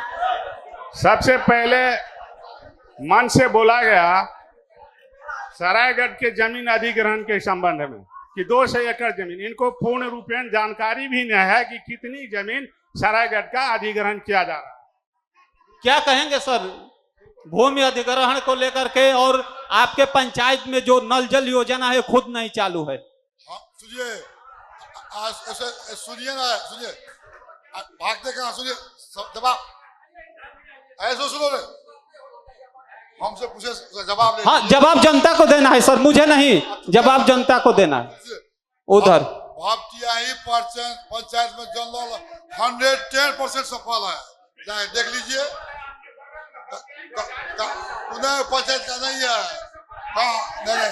सबसे पहले मन से बोला गया सरायगढ़ के जमीन अधिग्रहण के संबंध में कि 200 एकड़ जमीन, इनको पूर्ण रूपेण जानकारी भी नहीं है कि कितनी जमीन सरायगढ़ का अधिग्रहण किया जा रहा है। क्या कहेंगे सर भूमि अधिग्रहण को लेकर के? और आपके पंचायत में जो नल जल योजना है खुद नहीं चालू है। सुनिए, सुनिए ना, सुनिए, भागते कहाँ? सुनिए, जवाब ऐसे सुनो रे, हमसे पूछे जवाब। हाँ, जवाब जनता को देना है सर, मुझे नहीं, जवाब जनता को देना है। उधर भाटिया ही पंचायत में जल नल 110% सफल है, जाए देख लीजिए। पंचायत का नहीं है, हाँ नहीं,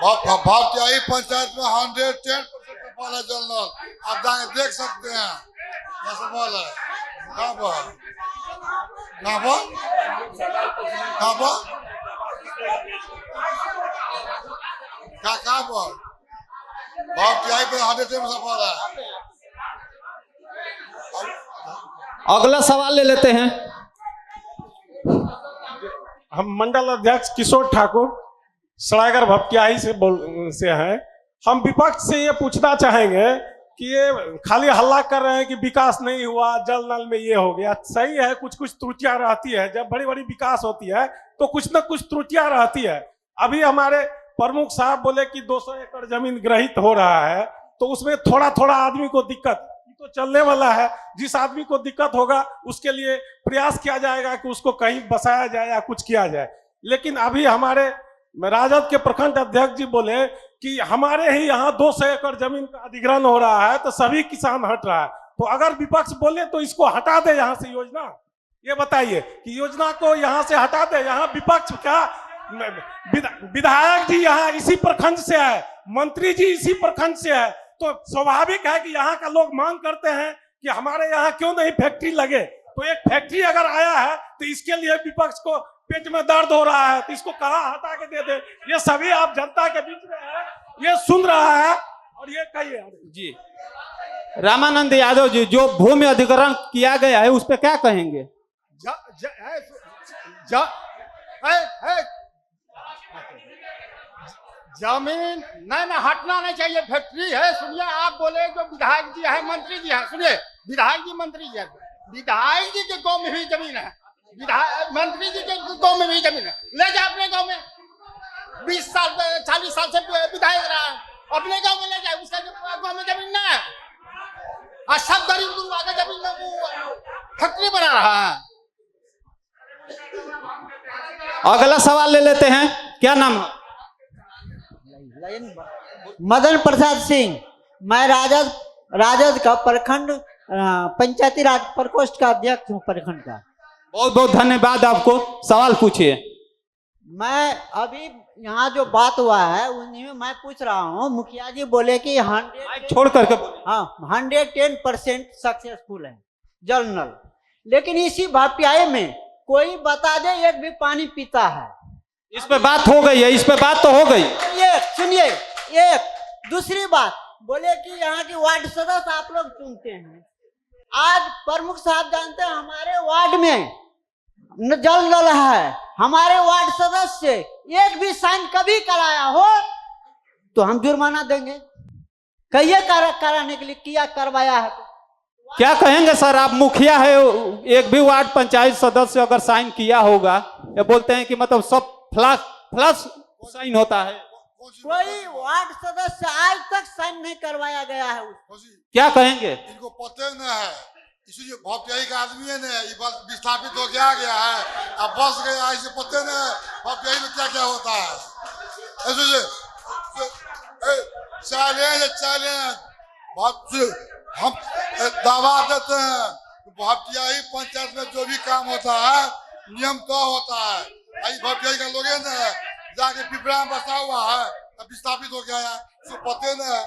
भाटिया ही पंचायत में 110% सफल है जल नल। आप जाके देख सकते हैं, सफल है। कहाँ पर? कहाँ पर भपटियाही पे हाथे से सफर है। अगला सवाल ले लेते हैं। हम मंडल अध्यक्ष किशोर ठाकुर सरायगढ़ भपटियाही से हैं। हम विपक्ष से ये पूछना चाहेंगे कि ये खाली हल्ला कर रहे हैं कि विकास नहीं हुआ, जल नल में ये हो गया। सही है, कुछ कुछ त्रुटियां रहती है। जब बड़ी बड़ी विकास होती है तो कुछ न कुछ त्रुटियां रहती है। अभी हमारे प्रमुख साहब बोले कि 200 एकड़ जमीन ग्रहित हो रहा है, तो उसमें थोड़ा थोड़ा आदमी को दिक्कत तो चलने वाला है। जिस आदमी को दिक्कत होगा उसके लिए प्रयास किया जाएगा कि उसको कहीं बसाया जाए या कुछ किया जाए। लेकिन अभी हमारे राजद के प्रखंड अध्यक्ष जी बोले कि हमारे ही यहाँ 200 एकड़ जमीन का अधिग्रहण हो रहा है तो सभी किसान हट रहा है। तो अगर विपक्ष बोले तो इसको हटा दे यहाँ से योजना। ये बताइए कि योजना को यहाँ से हटा दे। यहाँ विपक्ष का विधायक जी यहाँ इसी प्रखंड से है, मंत्री जी इसी प्रखंड से है, तो स्वाभाविक है कि यहाँ का लोग मांग करते हैं कि हमारे यहाँ क्यों नहीं फैक्ट्री लगे। तो एक फैक्ट्री अगर आया है तो इसके लिए विपक्ष को पेट में दर्द हो रहा है, तो इसको कहाँ हटा के दे दे। ये सभी आप जनता के बीच में है, ये सुन रहा है और ये कहिए जी। रामानंद यादव जी, जो भूमि अधिग्रहण किया गया है उस पर क्या कहेंगे? जमीन नहीं हटना नहीं चाहिए, फैक्ट्री है। सुनिए, आप बोले जो विधायक जी है, मंत्री जी है, सुनिए, विधायक जी मंत्री जी है, विधायक जी के गाँव में भी जमीन है, विधायक मंत्री जी के गाँव में भी जमीन है। ले जाए अपने गाँव में, 20 साल 40 साल से विधायक रहा है, अपने गाँव में ले जाए, उसका गाँव में जमीन नहीं है। आज सब गरीब गुरुआ का जमीन में फैक्ट्री बना रहा है। अगला सवाल ले लेते हैं। क्या नाम है? मदन प्रसाद सिंह। मैं राजद का प्रखंड पंचायती राज प्रकोष्ठ का अध्यक्ष हूँ, प्रखंड का। बहुत बहुत धन्यवाद आपको। सवाल पूछिए। मैं अभी यहाँ जो बात हुआ है उन्हीं में मैं पूछ रहा हूँ। मुखिया जी बोले कि 100 छोड़ करके 110% सक्सेसफुल है जल नल, लेकिन इसी भपटियाही में कोई बता दे एक भी पानी पीता है। इस पे बात हो गई है, इस पे बात तो हो गई। ये सुनिए, एक दूसरी बात बोले कि यहाँ की वार्ड सदस्य आप लोग चुनते हैं। आज प्रमुख साहब जानते हैं हमारे वार्ड में जल नल है, हमारे वार्ड सदस्य एक भी साइन कभी कराया हो तो हम जुर्माना देंगे। कहिए कराने के लिए किया करवाया है। क्या कहेंगे सर? आप मुखिया है, एक भी वार्ड पंचायत सदस्य अगर साइन किया होगा, ये बोलते हैं कि मतलब सब फ्लश साइन होता है। कोई वार्ड सदस्य आज तक साइन नहीं करवाया गया है। क्या कहेंगे? इनको पता नहीं है, इसलिए भपटियाही का आदमी है ना, ये बस विस्थापित हो गया है, अब बस गया, इसे पता नहीं है भपटियाही में क्या क्या होता है। चैलेंज हम दावा देते हैं कि भपटियाही पंचायत में जो भी काम होता है नियम तो होता है। भपटियाही का लोग है ना जाके पिपरा में बसा हुआ है, अब विस्थापित हो गया है, इसको पता नहीं है।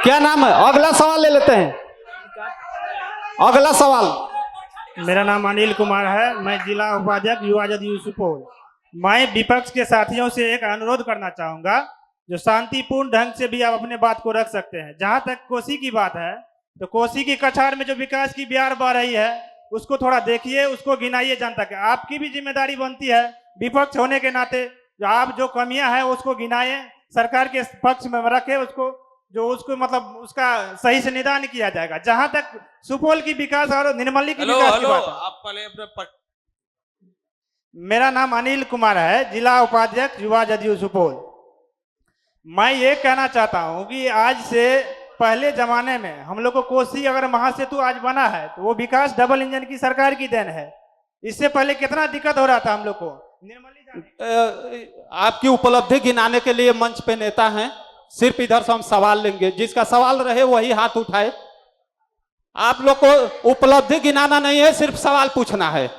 क्या नाम है? अगला सवाल ले लेते हैं। अगला सवाल। मेरा नाम अनिल कुमार है, मैं जिला उपाध्यक्ष युवा जदयू सुपौल। मैं विपक्ष के साथियों से एक अनुरोध करना चाहूंगा, जो शांतिपूर्ण ढंग से भी आप अपने बात को रख सकते हैं। जहां तक कोसी की बात है, तो कोसी की कछार में जो विकास की बयार बह रही है उसको थोड़ा देखिए, उसको गिनाइए जनता के। आपकी भी जिम्मेदारी बनती है विपक्ष होने के नाते, जो आप जो कमियां हैं उसको गिनाए, सरकार के पक्ष में रखे उसको, जो उसको मतलब उसका सही से निदान किया जाएगा। जहां तक सुपौल की विकास और निर्मली की विकास की बात है। मेरा नाम अनिल कुमार है, जिला उपाध्यक्ष युवा जदयू सुपौल। मैं ये कहना चाहता हूँ कि आज से पहले जमाने में हम लोग को कोसी अगर महासेतु आज बना है तो वो विकास डबल इंजन की सरकार की देन है। इससे पहले कितना दिक्कत हो रहा था हम लोग को। आपकी उपलब्धि गिनाने के लिए मंच पे नेता हैं, सिर्फ इधर से हम सवाल लेंगे, जिसका सवाल रहे वही हाथ उठाए। आप लोग को उपलब्धि गिनाना नहीं है, सिर्फ सवाल पूछना है।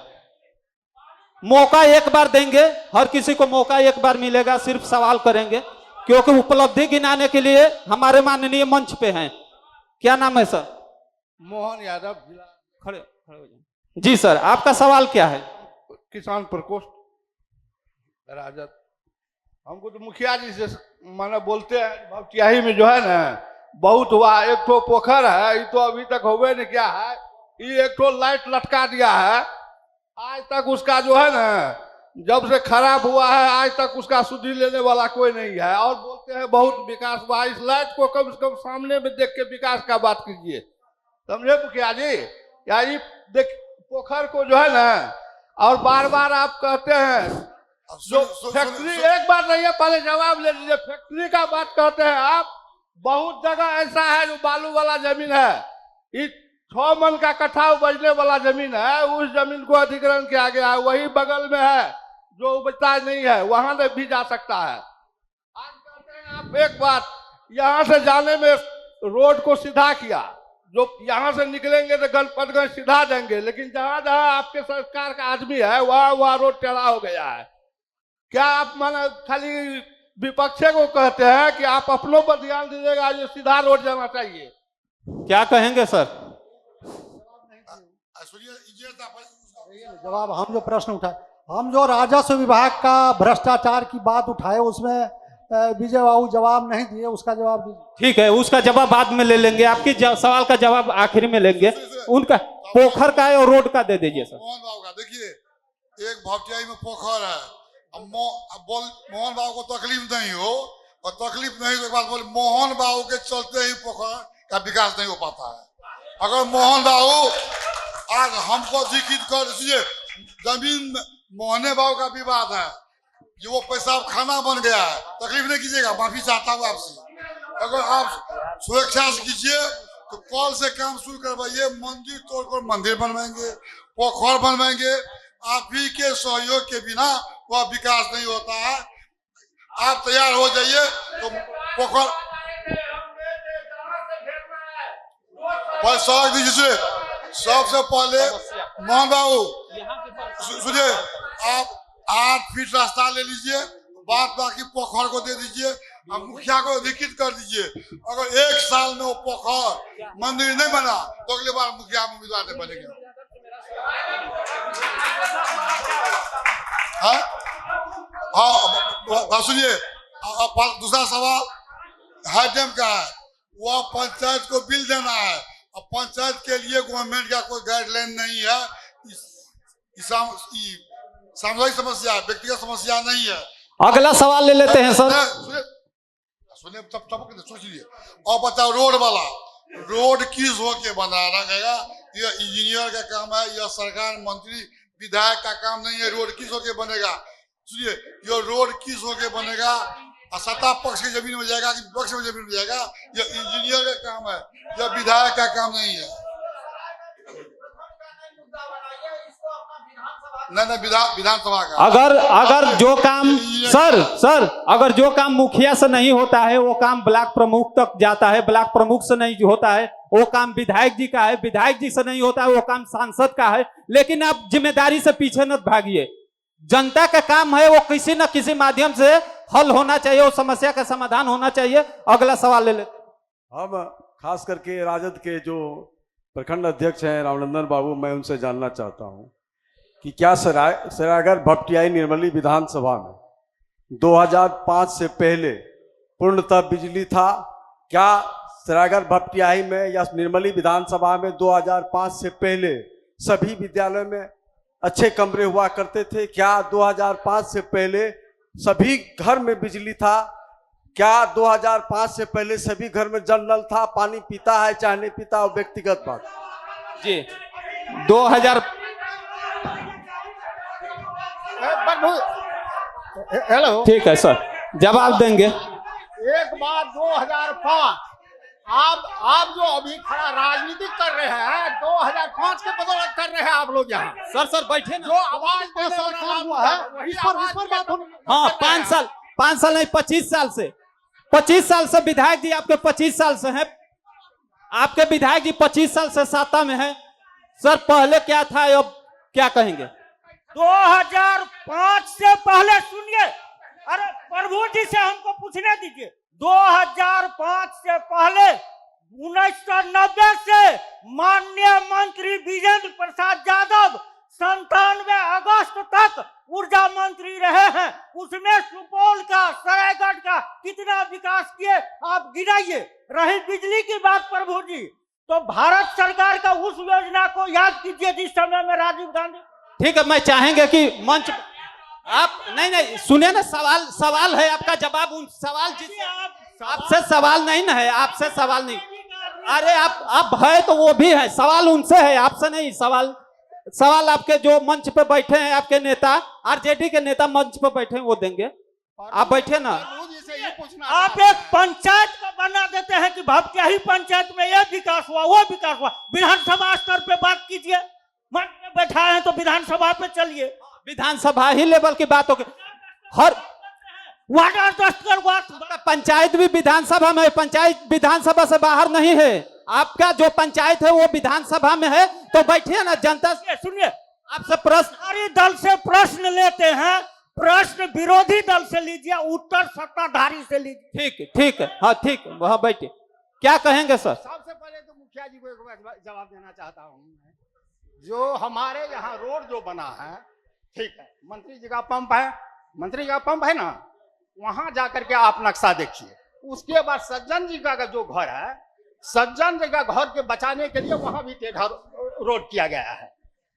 मौका एक बार देंगे, हर किसी को मौका एक बार मिलेगा, सिर्फ सवाल करेंगे, क्योंकि उपलब्धि गिनाने के लिए हमारे माननीय मंच पे हैं। क्या नाम है सर? मोहन यादव, जिला खड़े हो जाए। जी सर, आपका सवाल क्या है? किसान प्रकोष्ठ। राजद हमको तो मुखिया जी से माने बोलते हैं भपटियाही में जो है ना बहुत हुआ। एक तो पोखर है, ये तो अभी तक हुए नहीं क्या है। ये एक तो लाइट लटका दिया है, आज तक उसका जो है ना जब से खराब हुआ है आज तक उसका सुधि लेने वाला कोई नहीं है। और बोलते हैं बहुत विकास हुआ। इस लाइट को कम से कम सामने में देख के विकास का बात कीजिए, समझे मुखिया जी। या ये देख पोखर को जो है ना, और बार बार आप कहते हैं जो फैक्ट्री, एक बार नहीं है पहले जवाब ले लीजिए। फैक्ट्री का बात कहते हैं आप, बहुत जगह ऐसा है जो बालू वाला जमीन है, ये 6 मन का कट्ठा उपजने वाला जमीन है, उस जमीन को अधिग्रहण किया गया है। वही बगल में है जो उपजता नहीं है, वहां से भी जा सकता है। आज कहते हैं आप एक बात, यहाँ से जाने में रोड को सीधा किया, जो यहाँ से निकलेंगे तो गणपतगंज सीधा देंगे, लेकिन जहां जहां आपके सरकार का आदमी है वहां रोड टेढ़ा हो गया है। क्या आप माना खाली विपक्ष को कहते हैं कि आप अपनों पर ध्यान दीजिएगा, जो सीधा रोड जाना चाहिए। क्या कहेंगे सर? जवाब हम जो प्रश्न उठाए, हम जो राजस्व विभाग का भ्रष्टाचार की बात उठाए उसमें विजय बाबू जवाब नहीं दिए, उसका जवाब दीजिए। ठीक है, उसका जवाब बाद में ले लेंगे, आपके सवाल का जवाब आखिर में लेंगे। उनका पोखर का है और रोड का दे दीजिए सर। मोहन बाबू का देखिए, एक भपटियाही में पोखर है, मोहन बाबू को तकलीफ नहीं हो, और तकलीफ नहीं तो एक बात बोले, मोहन बाबू के चलते ही पोखर का विकास नहीं हो पाता है। अगर मोहन बाबू आज हमको अधिकृत कर दीजिए, जमीन मोहने बाबू का विवाद है, जो वो पैसा खाना बन गया है, तकलीफ नहीं कीजिएगा, माफी चाहता हूँ आपसे। अगर आप सुरक्षा से कीजिए तो कल से काम शुरू करवाइए, मंदिर तोड़कर मंदिर बनवाएंगे, पोखर बनवाएंगे। आप ही के सहयोग के बिना वह विकास नहीं होता है। आप तैयार हो जाइए तो पोखर पर सड़क दीजिए। सबसे पहले मोहन बाबू सुनिए, आप 8 फीट रास्ता ले लीजिए, बात बाकी पोखर को दे दीजिए, अब मुखिया को अधिकृत कर दीजिए। अगर 1 साल में वो पोखर मंदिर नहीं बना तो अगले बार मुखिया उम्मीदवार नहीं बनेगा। हाँ सुनिए, दूसरा सवाल हाई डैम का है, वह पंचायत को बिल देना है, और पंचायत के लिए गवर्नमेंट का कोई गाइडलाइन नहीं है। सामुदायिक समस्या, व्यक्तिगत समस्या नहीं है। अगला सवाल ले लेते हैं सर। सुनिए तब सोचिए। और बताओ, रोड वाला रोड किस हो के बनाना गया? यह इंजीनियर का काम है, यह सरकार मंत्री विधायक का काम नहीं है। रोड किस हो के बनेगा? सुनिए, यह रोड किस हो के बनेगा? सत्ता पक्ष की जमीन में जाएगा कि विपक्ष में जमीन में जाएगा? यह इंजीनियर का काम है, यह विधायक का काम नहीं है। नहीं विधानसभा का अगर जो काम सर अगर जो काम मुखिया से नहीं होता है वो काम ब्लॉक प्रमुख तक जाता है, ब्लॉक प्रमुख से नहीं होता है वो काम विधायक जी का है, विधायक जी से नहीं होता है वो काम सांसद का है। लेकिन आप जिम्मेदारी से पीछे न भागिए, जनता का काम है, वो किसी न किसी माध्यम से हल होना चाहिए, वो समस्या का समाधान होना चाहिए। अगला सवाल ले लेते। हम खास करके राजद के जो प्रखंड अध्यक्ष हैं रामनंदन बाबू, मैं उनसे जानना चाहता हूं कि क्या सरायगढ़ भपटियाही निर्मली विधानसभा में 2005 से पहले पूर्णतः बिजली था? क्या सरायगढ़ भपटियाही में या निर्मली विधानसभा में 2005 से पहले सभी विद्यालयों में अच्छे कमरे हुआ करते थे? क्या 2005 से पहले सभी घर में बिजली था? क्या 2005 से पहले सभी घर में जल नल था? पानी पीता है चाहे नहीं पीता, और व्यक्तिगत बात जी 2000 हेलो, ठीक है सर, जवाब देंगे। एक बात 2005, आप जो अभी खड़ा राजनीति कर रहे हैं 2005 के बदौलत कर रहे हैं आप लोग यहाँ। सर बैठे ना, जो आवाज हुआ है वही इस पर बात होनी। हाँ 5 साल नहीं 25 साल से विधायक जी आपके 25 साल से हैं, आपके विधायक जी 25 साल से सत्ता में हैं। सर पहले क्या था, अब क्या कहेंगे? 2005 से पहले सुनिए, अरे प्रभु जी से हमको पूछने दीजिए। 2005 से पहले 1990 से माननीय मंत्री विजेंद्र प्रसाद यादव 97 अगस्त तक ऊर्जा मंत्री रहे हैं, उसमें सुपौल का, सरायगढ़ का कितना विकास किए आप गिनाइए। रही बिजली की बात प्रभु जी, तो भारत सरकार का उस योजना को याद कीजिए जिस समय में राजीव गांधी। ठीक है, मैं चाहेंगे कि मंच आप नहीं सुने ना, सवाल है आपका, जवाब उन सवाल आपसे सवाल नहीं ना है, आपसे सवाल नहीं। अरे आप है तो वो भी है, सवाल उनसे है, आपसे नहीं। सवाल आपके जो मंच पे बैठे हैं, आपके नेता, आरजेडी के नेता मंच पे बैठे हैं, वो देंगे। आप बैठे ना। आप एक पंचायत को बना देते हैं कि भपटियाही पंचायत में यह विकास हुआ, वो विकास हुआ। विधानसभा स्तर पे बात कीजिए, मंच में बैठा है तो विधानसभा पे चलिए। विधानसभा ही लेवल की बात होगी। हर पंचायत भी विधानसभा में है, पंचायत विधानसभा से बाहर नहीं है। आपका जो पंचायत है वो विधानसभा में है, तो बैठिए ना। जनता सुनिए, आपसे प्रश्न, सरकारी दल से प्रश्न लेते हैं, प्रश्न विरोधी दल से लीजिए, उत्तर सत्ताधारी से लीजिए। ठीक है, हाँ ठीक, वहाँ बैठिए। क्या कहेंगे सर? सबसे पहले तो मुखिया जी को एक जवाब देना चाहता हूँ। जो हमारे यहाँ रोड जो बना है, ठीक है, मंत्री जी का पंप है ना, वहां जाकर के आप नक्शा देखिए। उसके बाद सज्जन जी का जो घर है, सज्जन जी का घर के बचाने के लिए वहां भी टेढ़ा रोड किया गया है।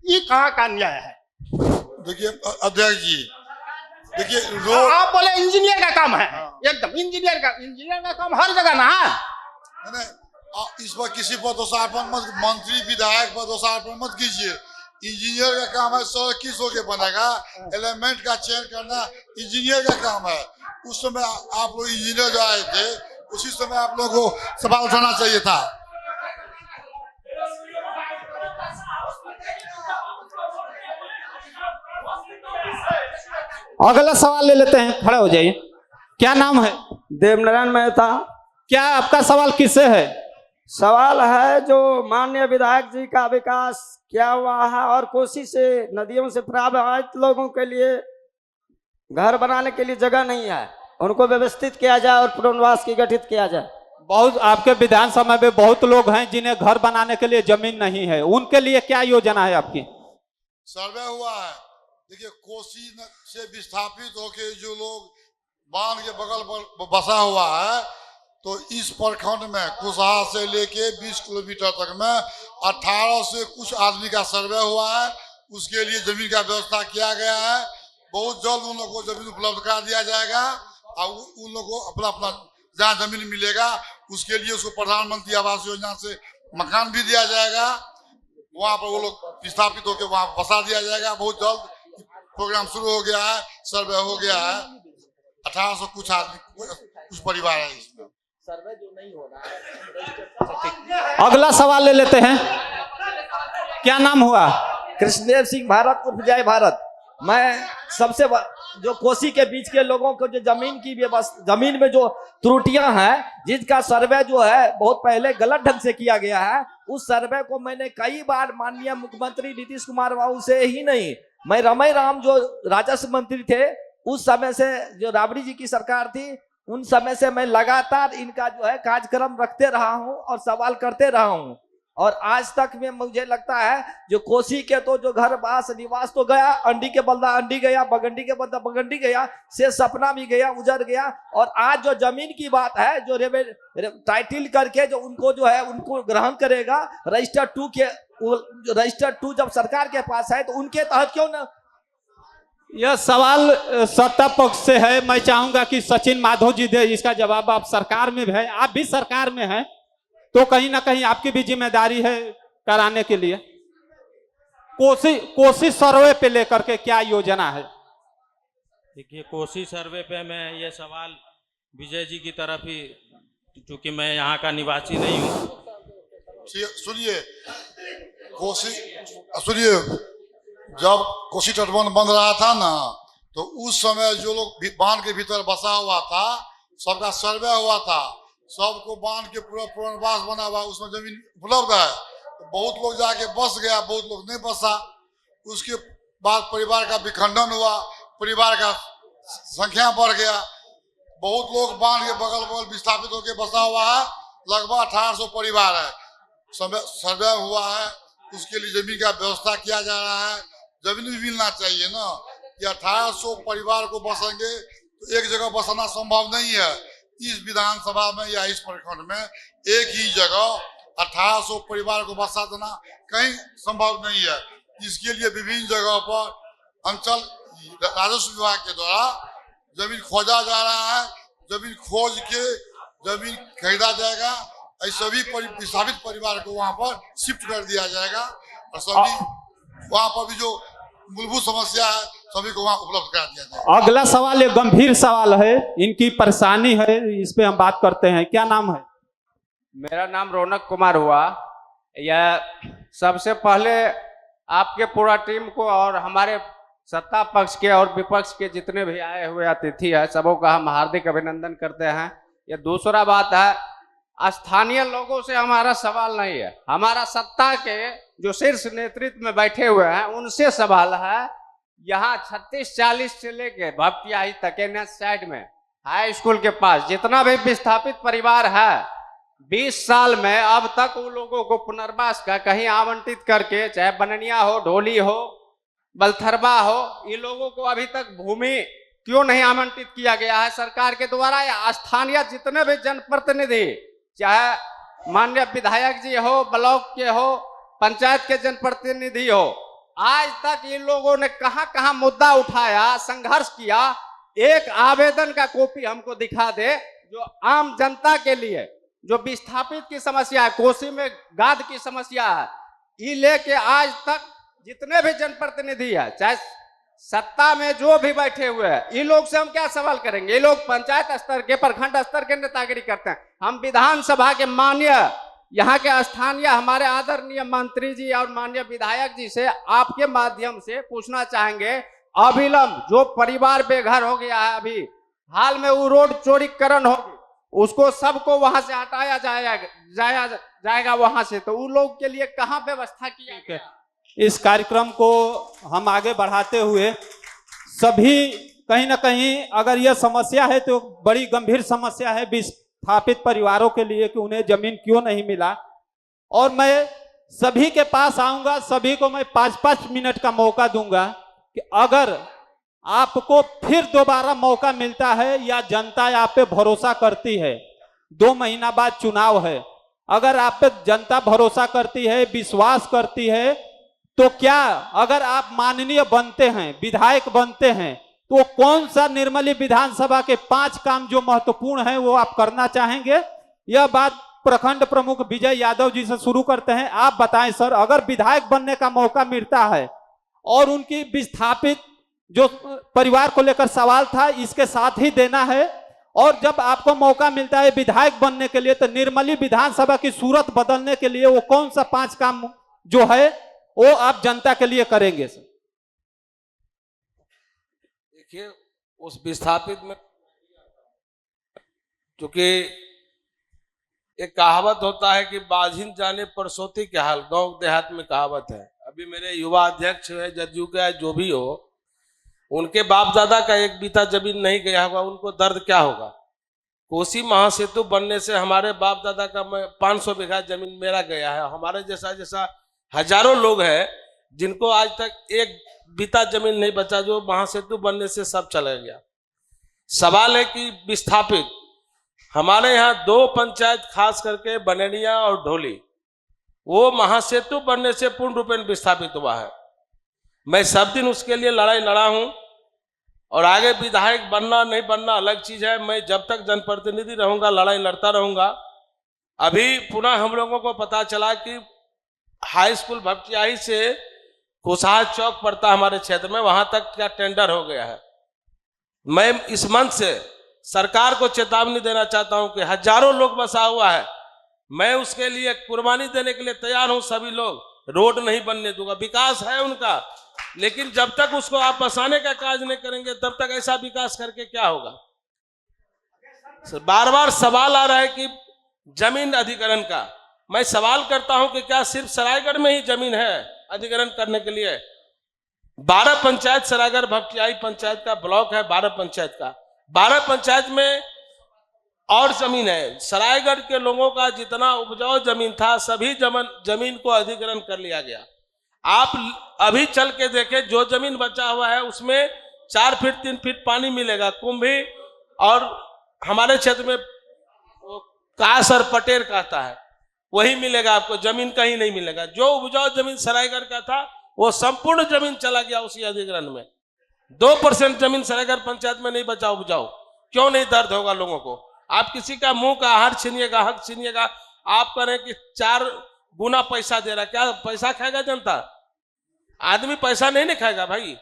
ये कहाँ का न्याय है? देखिए अध्यक्ष जी, देखिए रोड, आप बोले इंजीनियर का काम है, एकदम इंजीनियर का काम हर जगह ना है। इस पर किसी पर दोषारोपण मत, मंत्री विधायक पर दोषारोपण मत कीजिए। इंजीनियर का काम है, सड़क किस होके बनेगा, एलिमेंट का चयन करना इंजीनियर का काम है। उस समय आप लोग इंजीनियर जो आए थे, उसी समय आप लोगों को सवाल उठाना चाहिए था। अगला सवाल ले लेते हैं, खड़े हो जाइए। क्या नाम है? देवनारायण मेहता। क्या आपका सवाल किससे है? सवाल है जो माननीय विधायक जी का विकास क्या हुआ है और कोसी से नदियों से प्रभावित लोगों के लिए घर बनाने के लिए जगह नहीं है, उनको व्यवस्थित किया जाए और पुनर्वास की गठित किया जाए। बहुत आपके विधानसभा में बहुत लोग हैं जिन्हें घर बनाने के लिए जमीन नहीं है, उनके लिए क्या योजना है आपकी? सर्वे हुआ है। देखिए कोसी से विस्थापित होके जो लोग बांध के बगल पर बसा हुआ है, तो इस प्रखंड में कुशहा से लेके 20 किलोमीटर तक में 18 से कुछ आदमी का सर्वे हुआ है। उसके लिए जमीन का व्यवस्था किया गया है। बहुत जल्द उन लोगों को जमीन उपलब्ध करा दिया जाएगा और उन लोगों को अपना अपना जहाँ जमीन मिलेगा उसके लिए उसको प्रधानमंत्री आवास योजना से मकान भी दिया जाएगा। वहाँ पर वो लोग विस्थापित होकर वहाँ बसा दिया जाएगा। बहुत जल्द प्रोग्राम शुरू हो गया है, सर्वे हो गया है। 1800 कुछ आदमी, कुछ परिवार है इसमें। सर्वे जो नहीं हो रहा है। अगला सवाल ले लेते हैं। क्या नाम हुआ? कृष्णदेव सिंह भारत उर्फ जय भारत। मैं सबसे जो कोसी के बीच के लोगों को जो जमीन की व्यवस्था, जमीन में जो त्रुटियां हैं, जिसका सर्वे जो है बहुत पहले गलत ढंग से किया गया है, उस सर्वे को मैंने कई बार माननीय मुख्यमंत्री नीतीश कुमार बाबू से ही नहीं, मैं रमई राम जो राजस्व मंत्री थे उस समय से, जो राबड़ी जी की सरकार थी उन समय से मैं लगातार इनका जो है कार्यक्रम रखते रहा हूं और सवाल करते रहा हूं। और आज तक में मुझे लगता है जो कोसी के तो जो घर बास निवास तो गया, अंडी के बदला अंडी गया, बगंडी के बदला बगंडी गया, से सपना भी गया, उजड़ गया। और आज जो जमीन की बात है, जो टाइटिल करके जो उनको जो है उनको ग्रहण करेगा, रजिस्टर 2 के, रजिस्टर 2 जब सरकार के पास है तो उनके तहत क्यों ना। यह सवाल सत्ता पक्ष से है। मैं चाहूंगा कि सचिन माधव जी दे इसका जवाब। आप सरकार में है, आप भी सरकार में हैं, तो कहीं ना कहीं आपकी भी जिम्मेदारी है कराने के लिए। कोसी सर्वे पे लेकर के क्या योजना है? देखिए, कोसी सर्वे पे मैं ये सवाल विजय जी की तरफ ही, चूंकि मैं यहाँ का निवासी नहीं हूँ। सुनिए, जब कोसी तटबंध बन रहा था ना, तो उस समय जो लोग बांध के भीतर बसा हुआ था, सबका सर्वे हुआ था, सबको बांध के पूरा पुनर्वास बना हुआ, उसमें जमीन उपलब्ध है। तो बहुत लोग जाके बस गया, बहुत लोग नहीं बसा। उसके बाद परिवार का विखंडन हुआ, परिवार का संख्या बढ़ गया, बहुत लोग बांध के बगल बगल विस्थापित होकर बसा हुआ है। लगभग 1800 परिवार है। सर्वे हुआ है, उसके लिए जमीन का व्यवस्था किया जा रहा है। जमीन भी मिलना चाहिए ना। कि 1800 परिवार को बसेंगे तो एक जगह बसाना संभव नहीं है। इस विधानसभा में या इस प्रखंड में एक ही जगह 1800 परिवार को बसा देना कहीं संभव नहीं है। इसके लिए विभिन्न जगहों पर अंचल राजस्व विभाग के द्वारा जमीन खोजा जा रहा है। जमीन खोज के जमीन खरीदा जाएगा। सभी विस्थापित परिवार को वहां पर शिफ्ट कर दिया जाएगा और सभी वहां पर भी जो मूलभूत समस्या है सभी को वहां उपलब्ध करा दिया जाएगा। अगला सवाल एक गंभीर सवाल है, इनकी परेशानी है, इस पे हम बात करते हैं। क्या नाम है? मेरा नाम रौनक कुमार हुआ। यह सबसे पहले आपके पूरा टीम को और हमारे सत्ता पक्ष के और विपक्ष के जितने भी आए हुए अतिथि है सबों का हम हार्दिक अभिनंदन करते हैं। यह दूसरा बात है, स्थानीय लोगों से हमारा सवाल नहीं है, हमारा सत्ता के जो शीर्ष नेतृत्व में बैठे हुए हैं उनसे सवाल है। यहाँ 36-40 से लेके भपटियाही तक एनएच साइड में हाई स्कूल के पास जितना भी विस्थापित परिवार है 20 साल में अब तक उन लोगों को पुनर्वास का कहीं आवंटित करके, चाहे बननिया हो, ढोली हो, बलथरबा हो, इन लोगों को अभी तक भूमि क्यों नहीं आवंटित किया गया है सरकार के द्वारा? या स्थानीय जितने भी जनप्रतिनिधि, चाहे माननीय विधायक जी हो, ब्लॉक के हो, पंचायत के जनप्रतिनिधि हो, आज तक इन लोगों ने कहां कहां मुद्दा उठाया, संघर्ष किया? एक आवेदन का कॉपी हमको दिखा दे जो आम जनता के लिए, जो विस्थापित की समस्या है, कोसी में गाद की समस्या है, ये लेके आज तक जितने भी जनप्रतिनिधि है, चाहे सत्ता में जो भी बैठे हुए हैं, इन लोग से हम क्या सवाल करेंगे? ये लोग पंचायत स्तर के, प्रखंड स्तर के नेतागिरी करते हैं। हम विधानसभा के माननीय यहाँ के स्थानीय हमारे आदरणीय मंत्री जी और माननीय विधायक जी से आपके माध्यम से पूछना चाहेंगे, अविलंब जो परिवार बेघर हो गया है, अभी हाल में वो रोड चौड़ीकरण होगी, उसको सबको वहां से हटाया जाएगा वहां से, तो उन लोग के लिए कहाँ व्यवस्था किया गया? इस कार्यक्रम को हम आगे बढ़ाते हुए सभी कहीं ना कहीं अगर यह समस्या है तो बड़ी गंभीर समस्या है विस्थापित परिवारों के लिए कि उन्हें जमीन क्यों नहीं मिला। और मैं सभी के पास आऊंगा, सभी को मैं 5-5 मिनट का मौका दूंगा कि अगर आपको फिर दोबारा मौका मिलता है या जनता आप पे भरोसा करती है, 2 महीना बाद चुनाव है, अगर आप पे जनता भरोसा करती है, विश्वास करती है, तो क्या अगर आप माननीय बनते हैं, विधायक बनते हैं, तो कौन सा निर्मली विधानसभा के 5 काम जो महत्वपूर्ण है वो आप करना चाहेंगे? यह बात प्रखंड प्रमुख विजय यादव जी से शुरू करते हैं। आप बताएं सर, अगर विधायक बनने का मौका मिलता है और उनकी विस्थापित जो परिवार को लेकर सवाल था इसके साथ ही देना है, और जब आपको मौका मिलता है विधायक बनने के लिए तो निर्मली विधानसभा की सूरत बदलने के लिए वो कौन सा 5 काम जो है वो आप जनता के लिए करेंगे सर? देखिए, उस विस्थापित में क्योंकि एक कहावत होता है कि बाझिन जाने परसोती के हाल, गांव देहात में कहावत है। अभी मेरे युवा अध्यक्ष है जदयू का, जो भी हो, उनके बाप दादा का एक बीता जमीन नहीं गया होगा, उनको दर्द क्या होगा? कोसी महासेतु बनने से हमारे बाप दादा का 500 बीघा जमीन मेरा गया है। हमारे जैसा हजारों लोग हैं जिनको आज तक एक बीता जमीन नहीं बचा, जो महासेतु बनने से सब चला गया। सवाल है कि विस्थापित हमारे यहाँ 2 पंचायत खास करके बननिया और ढोली, वो महासेतु बनने से पूर्ण रूप में विस्थापित हुआ है। मैं सब दिन उसके लिए लड़ाई लड़ा हूं और आगे विधायक बनना नहीं बनना अलग चीज है। मैं जब तक जनप्रतिनिधि रहूंगा लड़ाई लड़ता रहूंगा। अभी पुनः हम लोगों को पता चला कि हाई स्कूल भपटियाही से कुशहा चौक पड़ता हमारे क्षेत्र में, वहां तक का टेंडर हो गया है। मैं इस मंच से सरकार को चेतावनी देना चाहता हूं कि हजारों लोग बसा हुआ है, मैं उसके लिए कुर्बानी देने के लिए तैयार हूं। सभी लोग रोड नहीं बनने दूंगा, विकास है उनका, लेकिन जब तक उसको आप बसाने का काज नहीं करेंगे तब तक ऐसा विकास करके क्या होगा? बार बार सवाल आ रहा है कि जमीन अधिग्रहण का। मैं सवाल करता हूं कि क्या सिर्फ सरायगढ़ में ही जमीन है अधिग्रहण करने के लिए? 12 पंचायत सरायगढ़ भपटियाही पंचायत का ब्लॉक है, 12 पंचायत का, 12 पंचायत में और जमीन है। सरायगढ़ के लोगों का जितना उपजाऊ जमीन था सभी जमीन को अधिग्रहण कर लिया गया। आप अभी चल के देखें, जो जमीन बचा हुआ है उसमें 4 फीट 3 फीट पानी मिलेगा, कुंभी और हमारे क्षेत्र में कास और पटेर कहता है, वही मिलेगा आपको, जमीन कहीं नहीं मिलेगा। जो उपजाऊ जमीन सरायगढ़ का था वो संपूर्ण जमीन चला गया उसी अधिग्रहण में। 2% जमीन सरायगढ़ पंचायत में नहीं बचा उपजाऊ। क्यों नहीं दर्द होगा लोगों को? आप किसी का मुंह का आहार छीनिएगा, हक छीनिएगा, आप करें कि 4 गुना पैसा दे रहा, क्या पैसा खाएगा जनता? आदमी पैसा नहीं खाएगा भाई,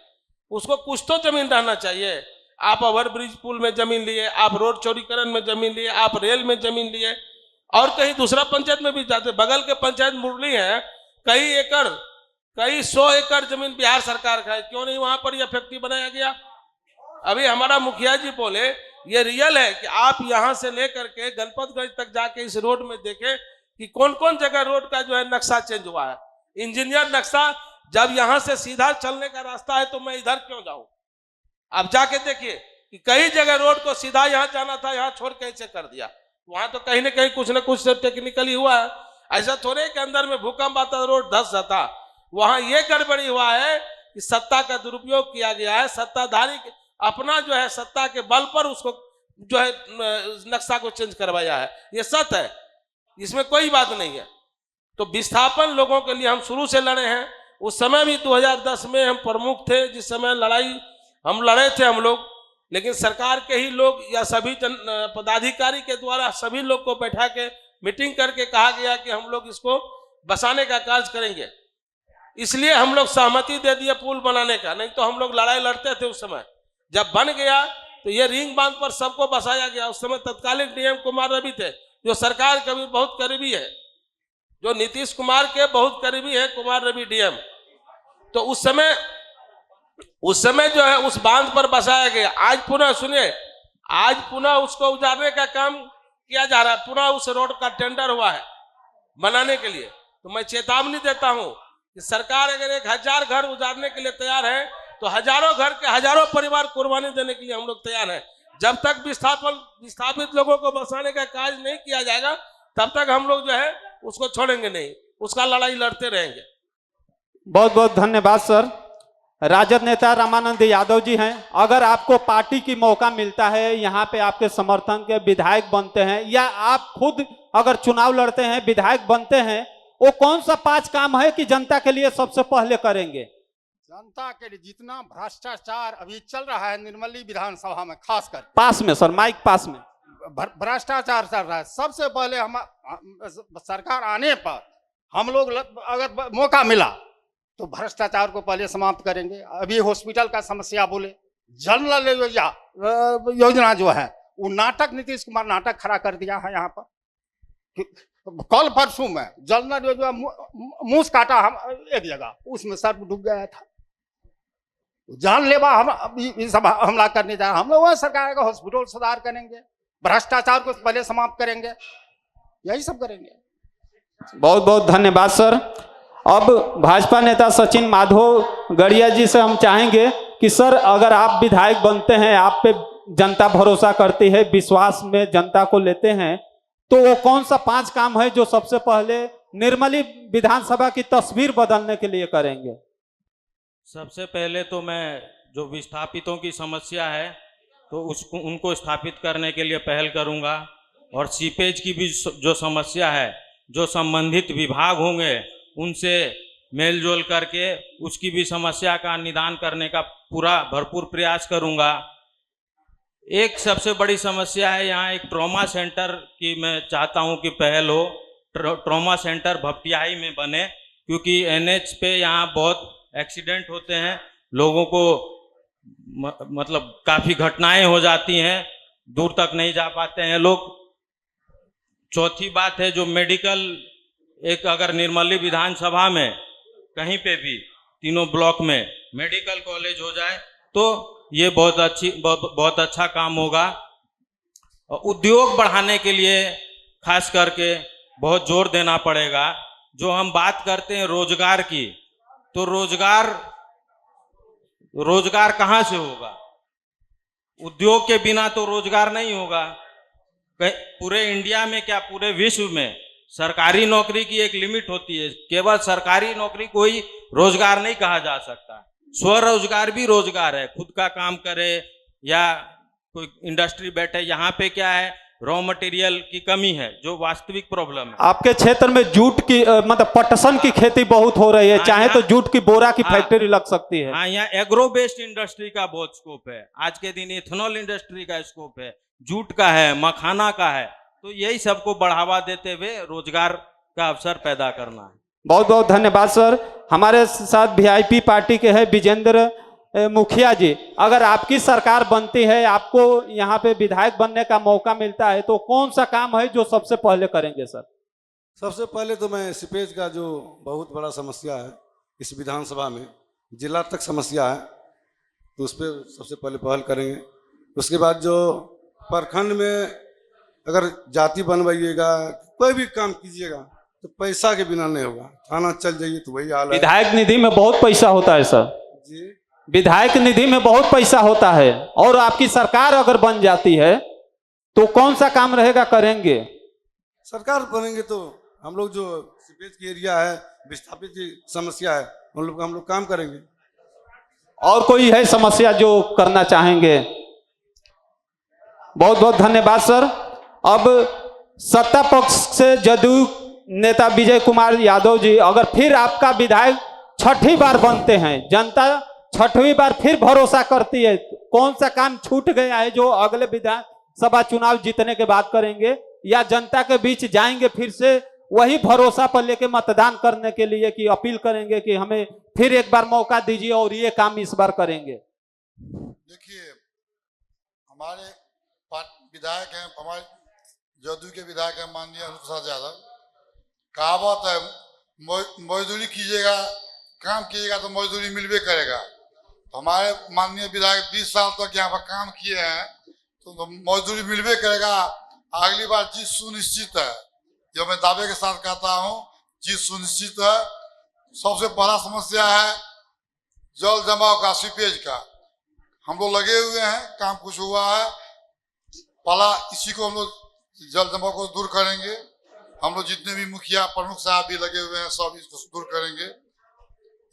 उसको कुछ तो जमीन रहना चाहिए। आप ओवर ब्रिज पुल में जमीन लिए, आप रोड चौड़ीकरण में जमीन लिए, आप रेल में जमीन लिए, और कहीं दूसरा पंचायत में भी जाते। बगल के पंचायत मुरली है, कई 100 एकड़ जमीन बिहार सरकार का है, क्यों नहीं वहां पर यह फैक्ट्री बनाया गया? अभी हमारा मुखिया जी बोले ये रियल है कि आप यहां से लेकर के गणपतगंज तक जाके इस रोड में देखें कि कौन कौन जगह रोड का जो है नक्शा चेंज हुआ है। इंजीनियर नक्शा, जब यहां से सीधा चलने का रास्ता है तो मैं इधर क्यों जाऊं? आप जाके देखिए कि कई जगह रोड को सीधा यहां जाना था, यहां छोड़ के ऐसे कर दिया। वहां तो कहीं ना कहीं कुछ ना कुछ टेक्निकली हुआ है। ऐसा थोड़े के अंदर में भूकंप आता रोड धस जाता। वहां ये गड़बड़ी हुआ है कि सत्ता का दुरुपयोग किया गया है। सत्ताधारी अपना जो है सत्ता के बल पर उसको जो है नक्शा को चेंज करवाया है, ये सत्य है, इसमें कोई बात नहीं है। तो विस्थापन लोगों के लिए हम शुरू से लड़े हैं। उस समय भी 2010 में हम प्रमुख थे, जिस समय हम लड़े थे हम लोग, लेकिन सरकार के ही लोग या सभी पदाधिकारी के द्वारा सभी लोग को बैठा के मीटिंग करके कहा गया कि हम लोग इसको बसाने का कार्य करेंगे। इसलिए हम लोग सहमति दे दिए पुल बनाने का, नहीं तो हम लोग लड़ाई लड़ते थे उस समय। जब बन गया तो ये रिंग बांध पर सबको बसाया गया। उस समय तत्कालीन डीएम कुमार रवि थे, जो सरकार के भी बहुत करीबी है, जो नीतीश कुमार के बहुत करीबी है कुमार रवि डीएम। तो उस समय जो है उस बांध पर बसाया गया। आज पुनः सुनिए, आज पुनः उसको उजाड़ने का काम किया जा रहा है, पुनः उस रोड का टेंडर हुआ है बनाने के लिए। तो मैं चेतावनी देता हूं कि सरकार अगर 1000 घर उजाड़ने के लिए तैयार है तो हजारों घर के हजारों परिवार कुर्बानी देने के लिए हम लोग तैयार हैं। जब तक विस्थापित लोगों को बसाने का कार्य नहीं किया जाएगा तब तक हम लोग जो है उसको छोड़ेंगे नहीं, उसका लड़ाई लड़ते रहेंगे। बहुत बहुत धन्यवाद सर। राजद नेता रामानंद यादव जी हैं, अगर आपको पार्टी की मौका मिलता है, यहाँ पे आपके समर्थन के विधायक बनते हैं या आप खुद अगर चुनाव लड़ते हैं विधायक बनते हैं, वो कौन सा 5 काम है कि जनता के लिए सबसे पहले करेंगे? जनता के लिए जितना भ्रष्टाचार अभी चल रहा है निर्मली विधानसभा में, खासकर पास में सर, माइक पास में, भ्रष्टाचार चल रहा है। सबसे पहले हम सरकार आने पर हम लोग अगर मौका मिला तो भ्रष्टाचार को पहले समाप्त करेंगे। अभी हॉस्पिटल का समस्या बोले, जन योजना जो है वो नाटक, नीतीश कुमार नाटक खड़ा कर दिया है यहाँ पर। कल परसों में जल योजना मूस काटा हम एक जगह, उसमें सर डूब गया था। जानलेवा हम ये सब हमला करने जा रहे हैं। हम लोग सरकार का हॉस्पिटल सुधार करेंगे, भ्रष्टाचार को पहले समाप्त करेंगे, यही सब करेंगे। बहुत बहुत धन्यवाद सर। अब भाजपा नेता सचिन माधव गड़िया जी से हम चाहेंगे कि सर, अगर आप विधायक बनते हैं, आप पे जनता भरोसा करती है, विश्वास में जनता को लेते हैं, तो वो कौन सा 5 काम है जो सबसे पहले निर्मली विधानसभा की तस्वीर बदलने के लिए करेंगे? सबसे पहले तो मैं जो विस्थापितों की समस्या है तो उनको स्थापित करने के लिए पहल करूंगा, और सीपेज की भी जो समस्या है, जो संबंधित विभाग होंगे उनसे मेलजोल करके उसकी भी समस्या का निदान करने का पूरा भरपूर प्रयास करूंगा। एक सबसे बड़ी समस्या है, यहाँ एक ट्रॉमा सेंटर की मैं चाहता हूँ कि पहल हो। ट्रॉमा सेंटर भपटियाही में बने, क्योंकि NH पे यहाँ बहुत एक्सीडेंट होते हैं, लोगों को मतलब काफ़ी घटनाएं हो जाती हैं, दूर तक नहीं जा पाते हैं लोग। चौथी बात है जो मेडिकल, एक अगर निर्मली विधानसभा में कहीं पे भी तीनों ब्लॉक में मेडिकल कॉलेज हो जाए तो ये बहुत अच्छा काम होगा। उद्योग बढ़ाने के लिए खास करके बहुत जोर देना पड़ेगा। जो हम बात करते हैं रोजगार की, तो रोजगार कहाँ से होगा? उद्योग के बिना तो रोजगार नहीं होगा। पूरे इंडिया में क्या पूरे विश्व में सरकारी नौकरी की एक लिमिट होती है, केवल सरकारी नौकरी को ही रोजगार नहीं कहा जा सकता। स्वरोजगार भी रोजगार है, खुद का काम करे या कोई इंडस्ट्री बैठे। यहाँ पे क्या है, रॉ मटेरियल की कमी है जो वास्तविक प्रॉब्लम है। आपके क्षेत्र में जूट की मतलब पटसन की खेती बहुत हो रही है, चाहे तो जूट की बोरा की फैक्ट्री लग सकती है। हाँ, यहाँ एग्रो बेस्ड इंडस्ट्री का बहुत स्कोप है। आज के दिन इथेनॉल इंडस्ट्री का स्कोप है, जूट का है, मखाना का है। तो यही सबको बढ़ावा देते हुए रोजगार का अवसर पैदा करना है। बहुत बहुत धन्यवाद सर। हमारे साथ वीआईपी पार्टी के हैं विजेंद्र मुखिया जी। अगर आपकी सरकार बनती है, आपको यहाँ पे विधायक बनने का मौका मिलता है, तो कौन सा काम है जो सबसे पहले करेंगे सर? सबसे पहले तो मैं सीपेज का जो बहुत बड़ा समस्या है इस विधानसभा में, जिला तक समस्या है, तो उस पर सबसे पहले पहल करेंगे। उसके बाद जो प्रखंड में अगर जाति बनवाइएगा, कोई भी काम कीजिएगा तो पैसा के बिना नहीं होगा। थाना चल जाइए तो वही हाल है। विधायक निधि में बहुत पैसा होता है सर जी, विधायक निधि में बहुत पैसा होता है। और आपकी सरकार अगर बन जाती है तो कौन सा काम रहेगा करेंगे? सरकार बनेंगे तो हम लोग जो सीपेज की एरिया है, विस्थापित की समस्या है, उन लोग हम लोग काम करेंगे। और कोई है समस्या जो करना चाहेंगे? बहुत बहुत धन्यवाद सर। अब सत्ता पक्ष से जदयू नेता विजय कुमार यादव जी, अगर फिर आपका विधायक छठी बार बनते हैं, जनता छठवीं बार फिर भरोसा करती है, कौन सा काम छूट गया है जो अगले विधानसभा चुनाव जीतने के बाद करेंगे, या जनता के बीच जाएंगे फिर से वही भरोसा पर लेके मतदान करने के लिए, कि अपील करेंगे कि हमें फिर एक बार मौका दीजिए और ये काम इस बार करेंगे? देखिए, हमारे विधायक हैं, हमारे जदयू के विधायक हैं माननीय अनूप प्रसाद यादव। कहावत है, मजदूरी कीजिएगा, काम कीजिएगा तो मजदूरी मिलवे करेगा। तो हमारे माननीय विधायक 20 साल तक यहाँ पर काम किए हैं, तो मजदूरी मिलवे करेगा। अगली बार जीत सुनिश्चित है, जो मैं दावे के साथ कहता हूँ, जीत सुनिश्चित है। सबसे बड़ा समस्या है जल जमाव का, सीपेज का। हम लोग लगे हुए हैं, काम कुछ हुआ है, पहला इसी को हम लोग जल जमाव को दूर करेंगे। हम लोग जितने भी मुखिया प्रमुख साहब भी लगे हुए हैं, सब इसको दूर करेंगे।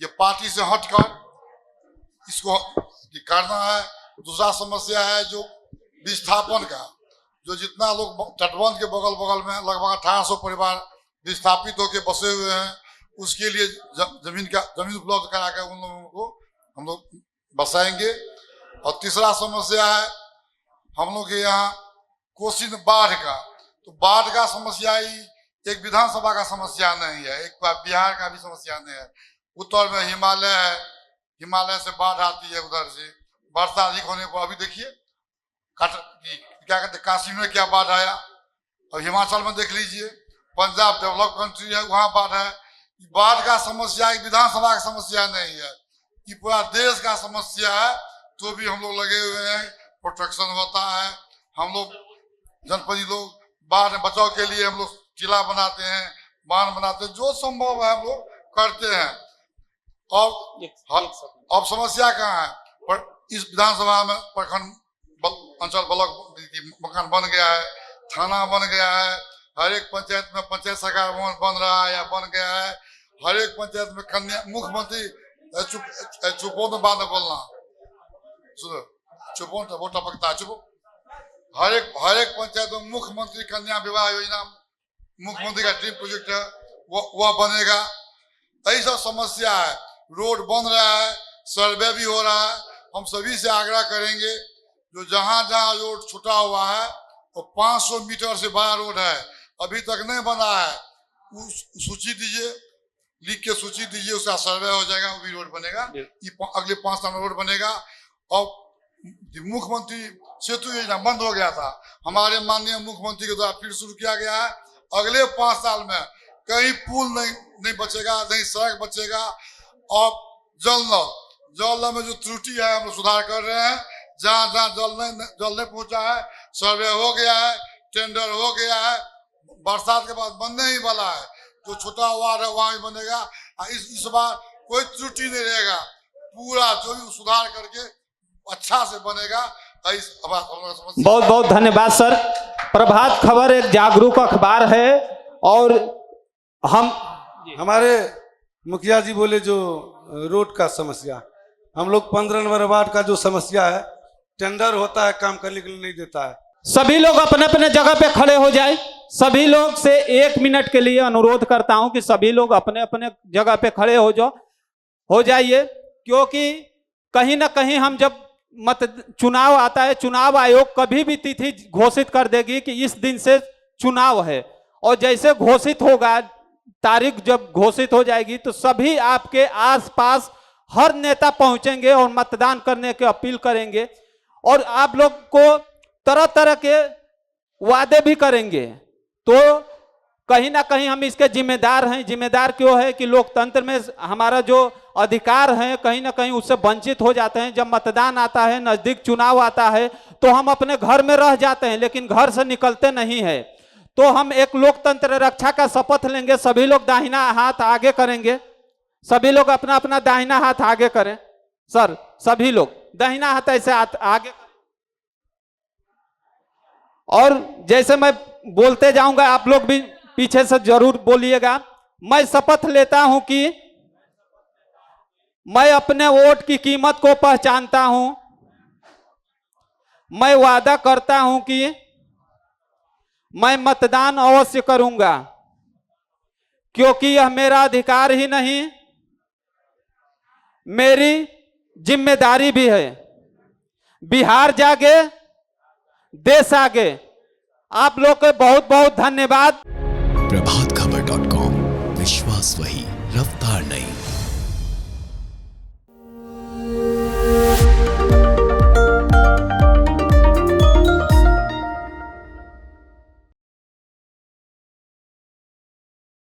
ये पार्टी से हटकर इसको करना है। दूसरा समस्या है जो विस्थापन का, जो जितना लोग तटबंध के बगल बगल में लगभग 1800 परिवार विस्थापित होकर बसे हुए हैं, उसके लिए जमीन उपलब्ध करा कर उन लोगों को हम लोग बसाएंगे। और तीसरा समस्या है हम लोग के यहाँ कोसी बाढ़ का। तो बाढ़ का समस्या ही एक विधानसभा का समस्या नहीं है, एक बिहार का भी समस्या नहीं है। उत्तर में हिमालय है, हिमालय से बाढ़ आती है, उधर से वर्षा अधिक होने पर अभी देखिए क्या कहते काशी में क्या बाढ़ आया, और हिमाचल में देख लीजिए, पंजाब डेवलप कंट्री है, वहाँ बाढ़ है। बाढ़ का समस्या एक विधानसभा का समस्या नहीं है, ये पूरा देश का समस्या है। तो भी हम लोग लगे हुए हैं, प्रोटेक्शन होता है। हम लोग जनपदी लोग बाढ़ बचाव के लिए हम लोग किला बनाते हैं, बांध बनाते हैं, जो संभव है हम लोग करते हैं। और अब समस्या कहाँ है? पर इस विधानसभा में प्रखंड अंचल ब्लॉक मकान बन गया है, थाना बन गया है, हर एक पंचायत में पंचायत सरकार भवन बन रहा है या बन गया है। हर एक पंचायत में कन्या मुख्यमंत्री चुपों में बात बोलना, चुपों वो टपकता है, चुप। हर एक पंचायत में मुख्यमंत्री कन्या विवाह योजना, मुख्यमंत्री का ड्रीम प्रोजेक्ट है, वह बनेगा। यही सब समस्या है। रोड बन रहा है, सर्वे भी हो रहा है। हम सभी से आग्रह करेंगे, जो जहां जहां रोड छूटा हुआ है वो 500 मीटर से बड़ा रोड है, अभी तक नहीं बना है, सूची दीजिए, लिख के सूची दीजिए, उसका सर्वे हो जाएगा, वो भी रोड बनेगा। अगले 5 साल में रोड बनेगा। और मुख्यमंत्री सेतु योजना बंद हो गया था, हमारे माननीय मुख्यमंत्री के द्वारा फिर शुरू किया गया है। अगले 5 साल में कहीं पुल नहीं बचेगा, नहीं सड़क बचेगा। और जल में जो त्रुटि है हम लोग सुधार कर रहे हैं। जहाँ जहाँ जल नहीं पहुंचा है, सर्वे हो गया है, टेंडर हो गया है, बरसात के बाद बनने ही वाला है। जो छोटा वार्ड है वहाँ भी बनेगा। इस बार कोई त्रुटि नहीं रहेगा, पूरा जो भी सुधार करके अच्छा से बनेगा। बहुत बहुत धन्यवाद सर। प्रभात खबर एक जागरूक अखबार है और हमारे मुखिया जी बोले जो रोड का समस्या, हम लोग 15 नंबर वार्ड का जो समस्या है, टेंडर होता है, काम करने के लिए नहीं देता है। सभी लोग अपने अपने जगह पे खड़े हो जाए। सभी लोग से 1 मिनट के लिए अनुरोध करता हूं कि सभी लोग अपने अपने जगह पे खड़े हो जाइए, क्योंकि कहीं ना कहीं हम जब चुनाव आता है, चुनाव आयोग कभी भी तिथि घोषित कर देगी कि इस दिन से चुनाव है, और जैसे घोषित होगा, तारीख जब घोषित हो जाएगी तो सभी आपके आसपास हर नेता पहुंचेंगे और मतदान करने की अपील करेंगे, और आप लोग को तरह तरह के वादे भी करेंगे। तो कहीं ना कहीं हम इसके जिम्मेदार हैं। जिम्मेदार क्यों है कि लोकतंत्र में हमारा जो अधिकार है कहीं ना कहीं उससे वंचित हो जाते हैं। जब मतदान आता है, नजदीक चुनाव आता है, तो हम अपने घर में रह जाते हैं, लेकिन घर से निकलते नहीं है। तो हम एक लोकतंत्र रक्षा का शपथ लेंगे। सभी लोग दाहिना हाथ आगे करेंगे। सभी लोग अपना अपना दाहिना हाथ आगे करें। सर, सभी लोग दाहिना हाथ ऐसे आगे, और जैसे मैं बोलते जाऊंगा आप लोग भी पीछे से जरूर बोलिएगा। मैं शपथ लेता हूं कि मैं अपने वोट की कीमत को पहचानता हूं। मैं वादा करता हूं कि मैं मतदान अवश्य करूंगा, क्योंकि यह मेरा अधिकार ही नहीं, मेरी जिम्मेदारी भी है। बिहार जागे, देश आगे। आप लोग को बहुत बहुत धन्यवाद। प्रभातखबर.com